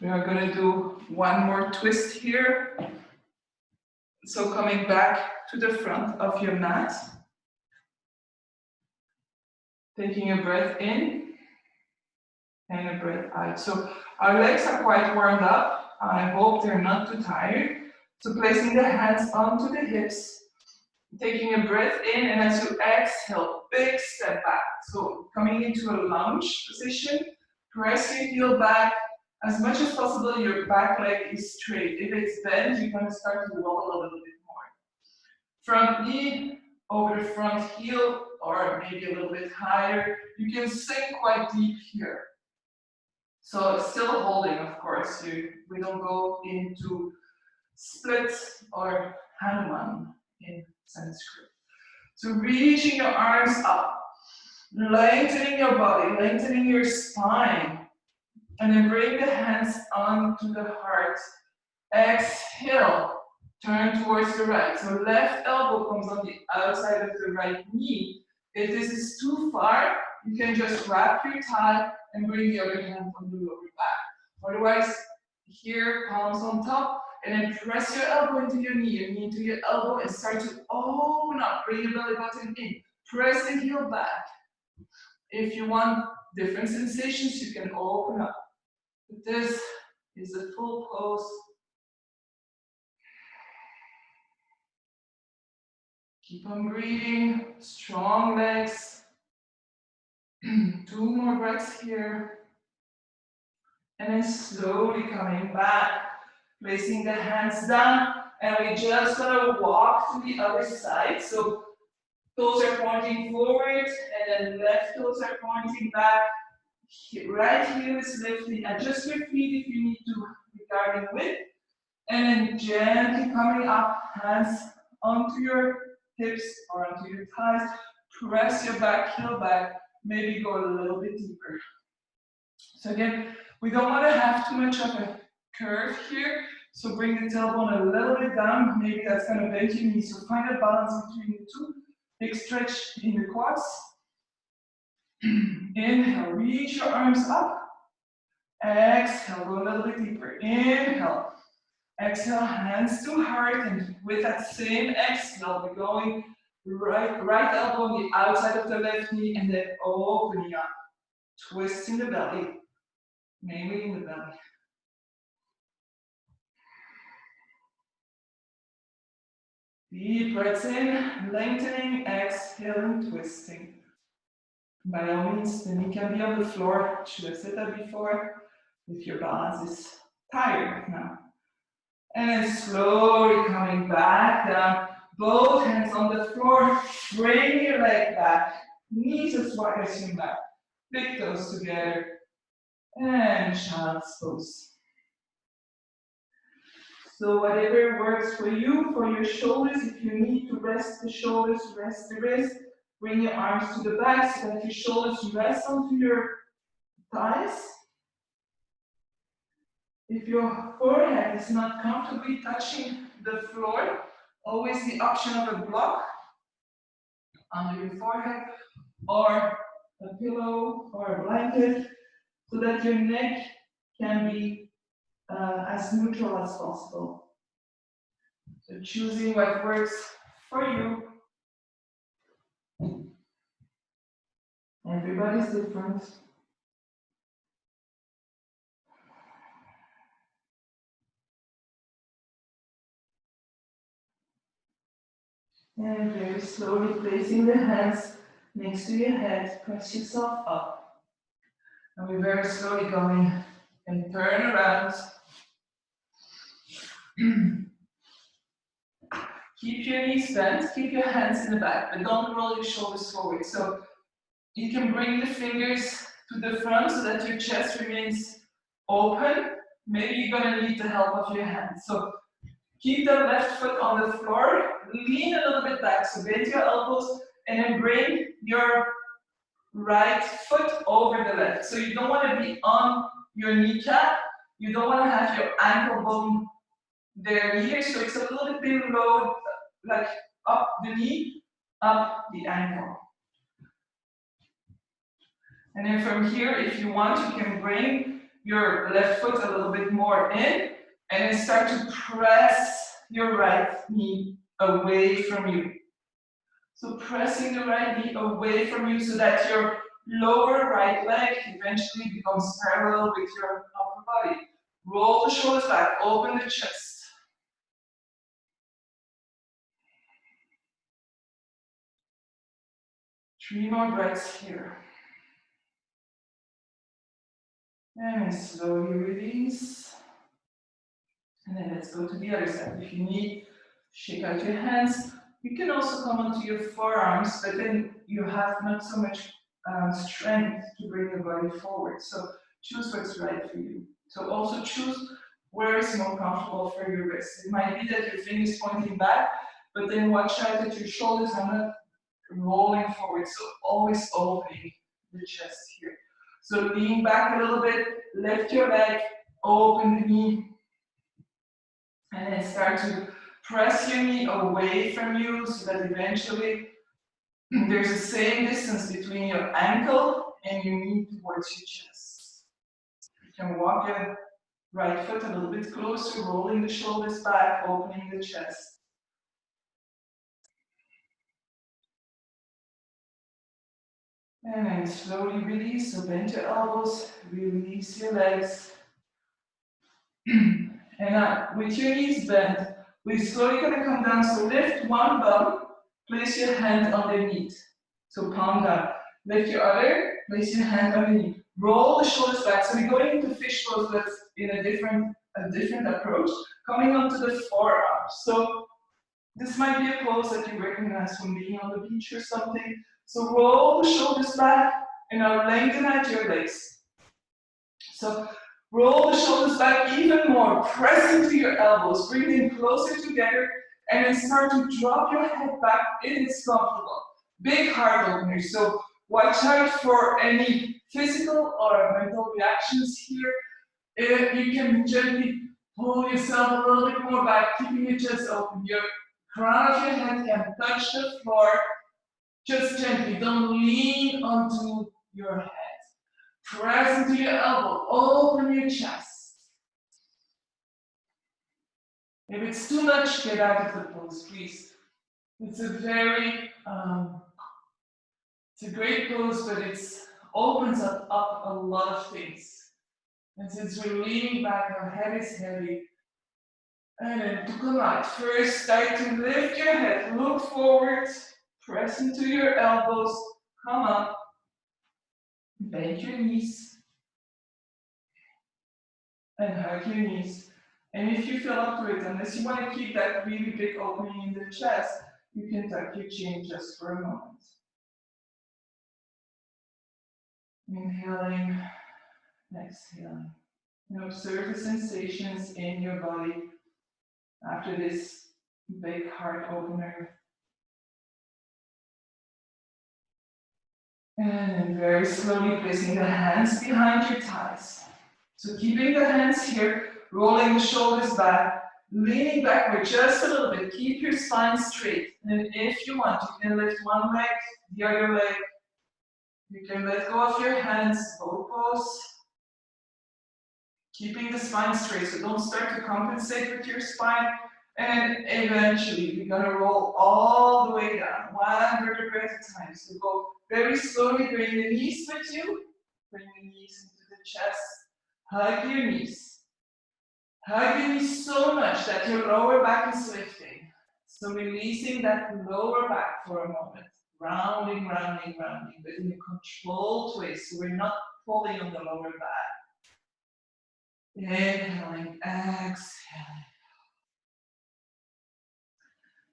We are going to do one more twist here. So coming back to the front of your mat. Taking a breath in and a breath out. So our legs are quite warmed up. I hope they're not too tired. So placing the hands onto the hips. Taking a breath in, and as you exhale, big step back. So coming into a lunge position, press your heel back. As much as possible, your back leg is straight. If it's bent, you're going to start to wobble a little bit more. Front knee over the front heel, or maybe a little bit higher. You can sink quite deep here. So still holding, of course. We don't go into split or Hanuman in Sanskrit. So reaching your arms up, lengthening your body, lengthening your spine, and then bring the hands onto the heart. Exhale, turn towards the right. So left elbow comes on the outside of the right knee. If this is too far, you can just wrap your thigh and bring the other hand on the lower back. Otherwise, here, palms on top, and then press your elbow into your knee into your elbow, and start to open up. Bring your belly button in. Press the heel back. If you want different sensations, you can open up. But this is a full pose. Keep on breathing. Strong legs. 2 more breaths here. And then slowly coming back. Placing the hands down, and we're just gonna walk to the other side. So toes are pointing forward, and then left toes are pointing back. Right heel is lifting. Adjust your feet if you need to regarding width. And then gently coming up, hands onto your hips or onto your thighs. Press your back heel back. Maybe go a little bit deeper. So again, we don't want to have too much of a curve here. So bring the tailbone a little bit down. Maybe that's going to bend your knees. So find a balance between the two. Big stretch in the quads. Inhale, reach your arms up. Exhale, go a little bit deeper. Inhale. Exhale, hands to heart, and with that same exhale, we're going right elbow on the outside of the left knee, and then opening up, twisting the belly, mainly in the belly. Deep breaths in, lengthening, exhaling, twisting. By all means, the knee can be on the floor. Should have said that before. If your balance is tired now. And then slowly coming back down. Both hands on the floor. Bring your leg back. Knees as wide as your mat. Big toes together. And child's pose. So whatever works for you, for your shoulders, if you need to rest the shoulders, rest the wrist. Bring your arms to the back so that your shoulders rest onto your thighs. If your forehead is not comfortably touching the floor, always the option of a block under your forehead or a pillow or a blanket so that your neck can be as neutral as possible. So choosing what works for you. Everybody's different. And very slowly placing the hands next to your head, press yourself up. And we're very slowly going and turn around. Keep your knees bent, keep your hands in the back, but don't roll your shoulders forward. So you can bring the fingers to the front so that your chest remains open. Maybe you're gonna need the help of your hands. So keep the left foot on the floor, lean a little bit back, so bend your elbows, and then bring your right foot over the left. So you don't want to be on your kneecap, you don't want to have your ankle bone there either, so it's a little bit below, like up the knee, up the ankle. And then from here, if you want, you can bring your left foot a little bit more in, and then start to press your right knee away from you. So pressing the right knee away from you so that your lower right leg eventually becomes parallel with your upper body. Roll the shoulders back, open the chest. Three more breaths here. And slowly release. And then let's go to the other side. If you need, shake out your hands. You can also come onto your forearms, but then you have not so much strength to bring your body forward. So choose what's right for you. So also choose where is more comfortable for your wrist. It might be that your fingers pointing back, but then watch out that your shoulders are not rolling forward. So always opening the chest here. So lean back a little bit, lift your leg, open the knee, and then start to press your knee away from you so that eventually there's the same distance between your ankle and your knee towards your chest. You can walk your right foot a little bit closer, rolling the shoulders back, opening the chest. And then slowly release, so bend your elbows, release your legs. And with your knees bent, we're slowly going to come down. So lift one bum, place your hand underneath. So palm down. Lift your other, place your hand underneath. Roll the shoulders back. So we're going into fish pose, but in a different approach. Coming onto the forearms. So this might be a pose that you recognize from being on the beach or something. So roll the shoulders back and now lengthen out your legs. So roll the shoulders back even more, press into your elbows, bring them closer together, and then start to drop your head back if it's comfortable. Big heart opener, so watch out for any physical or mental reactions here. You can gently pull yourself a little bit more back, keeping your chest open. Your crown of your head can touch the floor, just gently, don't lean onto your head. Press into your elbow, open your chest. If it's too much, get out of the pose, please. It's a very, it's a great pose, but it opens up a lot of things. And since we're leaning back, our head is heavy. And then to come out, first start to lift your head, look forward, press into your elbows, come up, bend your knees, and hug your knees. And if you feel up to it, unless you want to keep that really big opening in the chest, you can tuck your chin just for a moment. Inhaling, exhaling. And observe the sensations in your body after this big heart opener. And then very slowly placing the hands behind your thighs. So keeping the hands here, rolling the shoulders back, leaning backward just a little bit. Keep your spine straight. And if you want, you can lift one leg, the other leg. You can let go of your hands, both paws. Keeping the spine straight, so don't start to compensate with your spine. And eventually, we're gonna roll all the way down, one vertebra at a time. So go very slowly, bring the knees with you. Bring the knees into the chest. Hug your knees. Hug your knees so much that your lower back is lifting. So releasing that lower back for a moment. Rounding, rounding, rounding, but in a controlled way, so we're not pulling on the lower back. Inhaling, exhaling.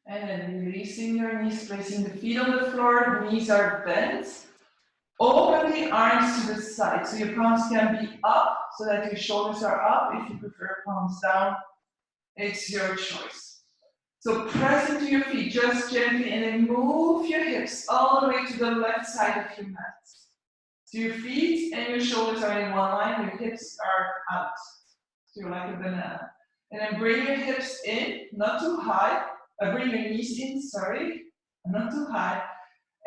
And then releasing your knees, placing the feet on the floor, knees are bent. Open the arms to the side, so your palms can be up, so that your shoulders are up. If you prefer palms down, it's your choice. So press into your feet just gently and then move your hips all the way to the left side of your mat. So your feet and your shoulders are in one line, your hips are out. So you're like a banana. And then bring your hips in, not too high. Bring your knees in, sorry, not too high.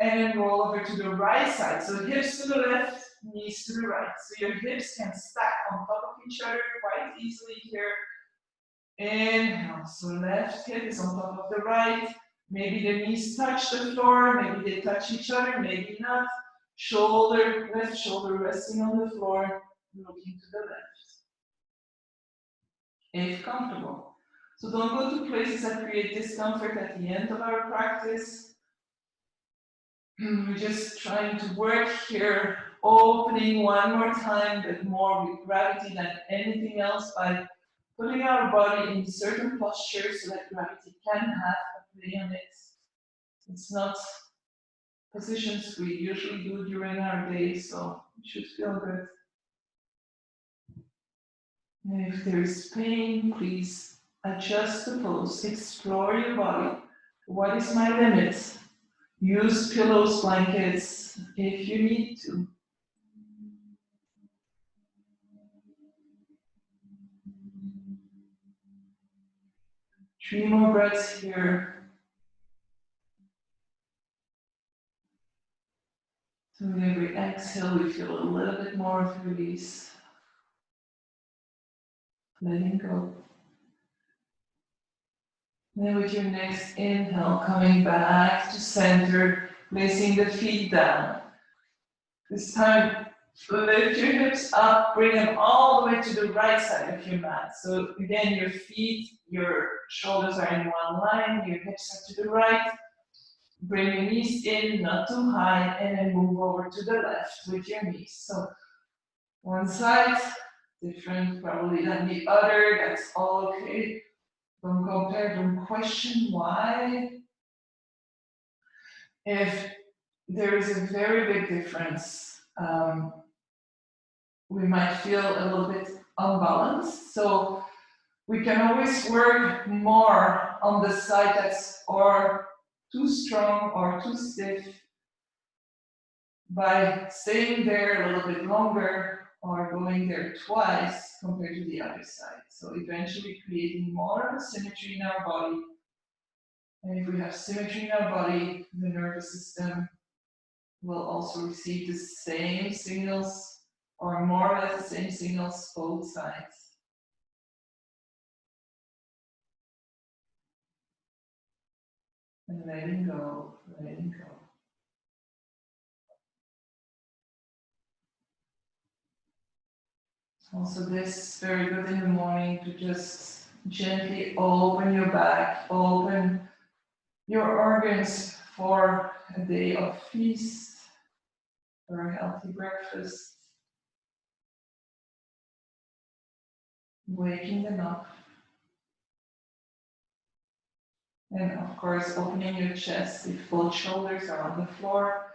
And then roll over to the right side. So hips to the left, knees to the right. So your hips can stack on top of each other quite easily here. Inhale, so left hip is on top of the right. Maybe the knees touch the floor, maybe they touch each other, maybe not. Shoulder, left shoulder resting on the floor, looking to the left. If comfortable. So don't go to places that create discomfort at the end of our practice. We're just trying to work here, opening one more time, but more with gravity than anything else by putting our body in certain postures so that gravity can have a play on it. It's not positions we usually do during our day, so it should feel good. And if there is pain, please adjust the pose, explore your body. What is my limit? Use pillows, blankets if you need to. Three more breaths here. So with every exhale, we feel a little bit more of release. Letting go. Then with your next inhale, coming back to center, placing the feet down. This time, lift your hips up, bring them all the way to the right side of your mat. So again, your feet, your shoulders are in one line, your hips are to the right. Bring your knees in, not too high, and then move over to the left with your knees. So one side, different probably than the other, that's all okay. Don't compare, don't question why. If there is a very big difference, we might feel a little bit unbalanced. So we can always work more on the side that's or too strong or too stiff by staying there a little bit longer or going there twice compared to the other side. So eventually creating more symmetry in our body. And if we have symmetry in our body, the nervous system will also receive the same signals or more or less the same signals both sides. And letting go, letting go. Also this very good in the morning to just gently open your back, open your organs for a day of feast, for a healthy breakfast. Waking them up. And of course, opening your chest if both shoulders are on the floor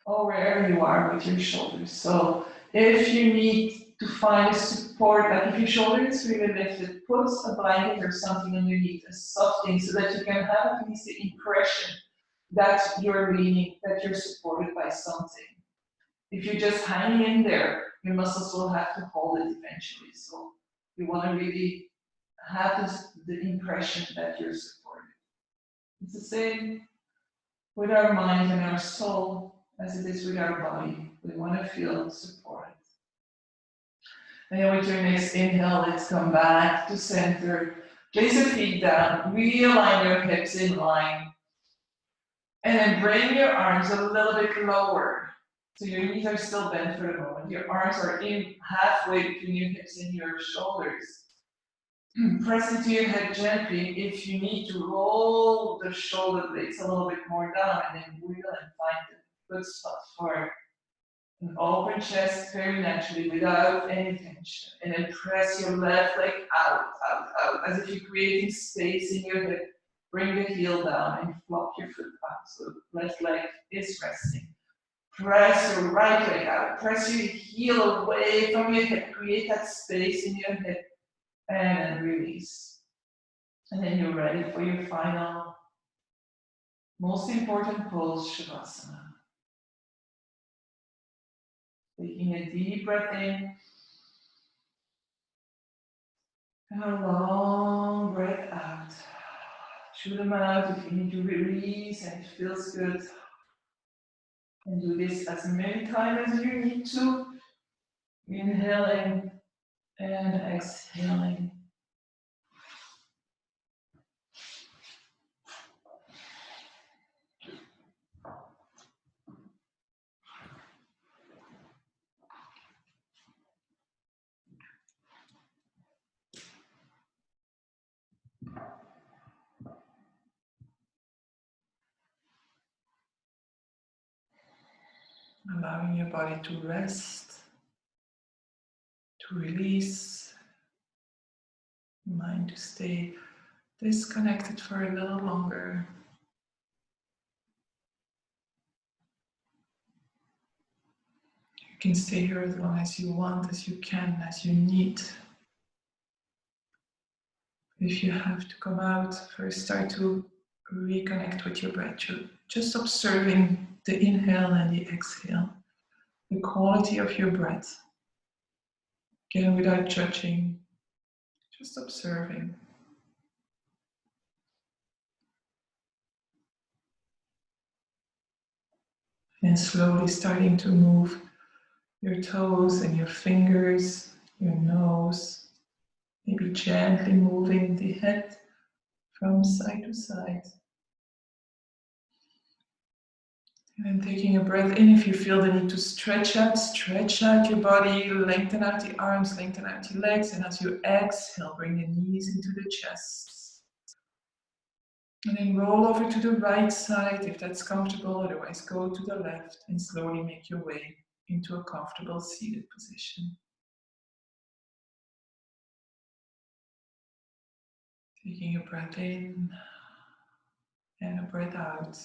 or wherever you are with your shoulders. So if you need to find a support, like if your shoulder is really lifted, put a blanket or something underneath, a soft thing, so that you can have at least the impression that you're leaning, that you're supported by something. If you're just hanging in there, your muscles will have to hold it eventually. So you want to really have the impression that you're supported. It's the same with our mind and our soul as it is with our body. We want to feel supported. And then with your next inhale, let's come back to center. Place your feet down, realign your hips in line. And then bring your arms a little bit lower. So your knees are still bent for the moment. Your arms are in halfway between your hips and your shoulders. Press into your head gently. If you need to roll the shoulder blades a little bit more down, and then wheel and find a good spot for an open chest very naturally without any tension. And then press your left leg out, out, out, as if you're creating space in your hip. Bring the heel down and flop your foot out. So the left leg is resting. Press your right leg out. Press your heel away from your hip. Create that space in your hip. And release. And then you're ready for your final, most important pose, Shavasana. Taking a deep breath in. And a long breath out. Through the mouth if you need to release and it feels good. And do this as many times as you need to. Inhaling and exhaling. Allowing your body to rest, to release, mind to stay disconnected for a little longer. You can stay here as long as you want, as you can, as you need. If you have to come out, first start to reconnect with your breath. You're just observing the inhale and the exhale, the quality of your breath. Again, without judging, just observing. And slowly starting to move your toes and your fingers, your nose, maybe gently moving the head from side to side. And then taking a breath in, if you feel the need to stretch out your body, lengthen out the arms, lengthen out your legs, and as you exhale, bring the knees into the chest. And then roll over to the right side if that's comfortable, otherwise go to the left and slowly make your way into a comfortable seated position. Taking a breath in and a breath out.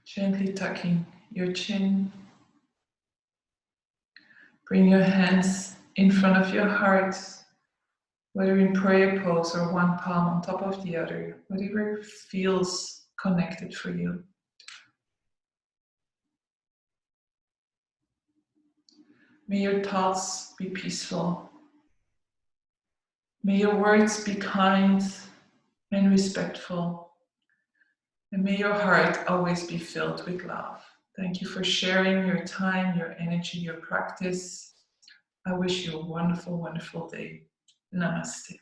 Gently tucking your chin. Bring your hands in front of your heart, whether in prayer pose or one palm on top of the other, whatever feels connected for you. May your thoughts be peaceful. May your words be kind and respectful. And may your heart always be filled with love. Thank you for sharing your time, your energy, your practice. I wish you a wonderful, wonderful day. Namaste.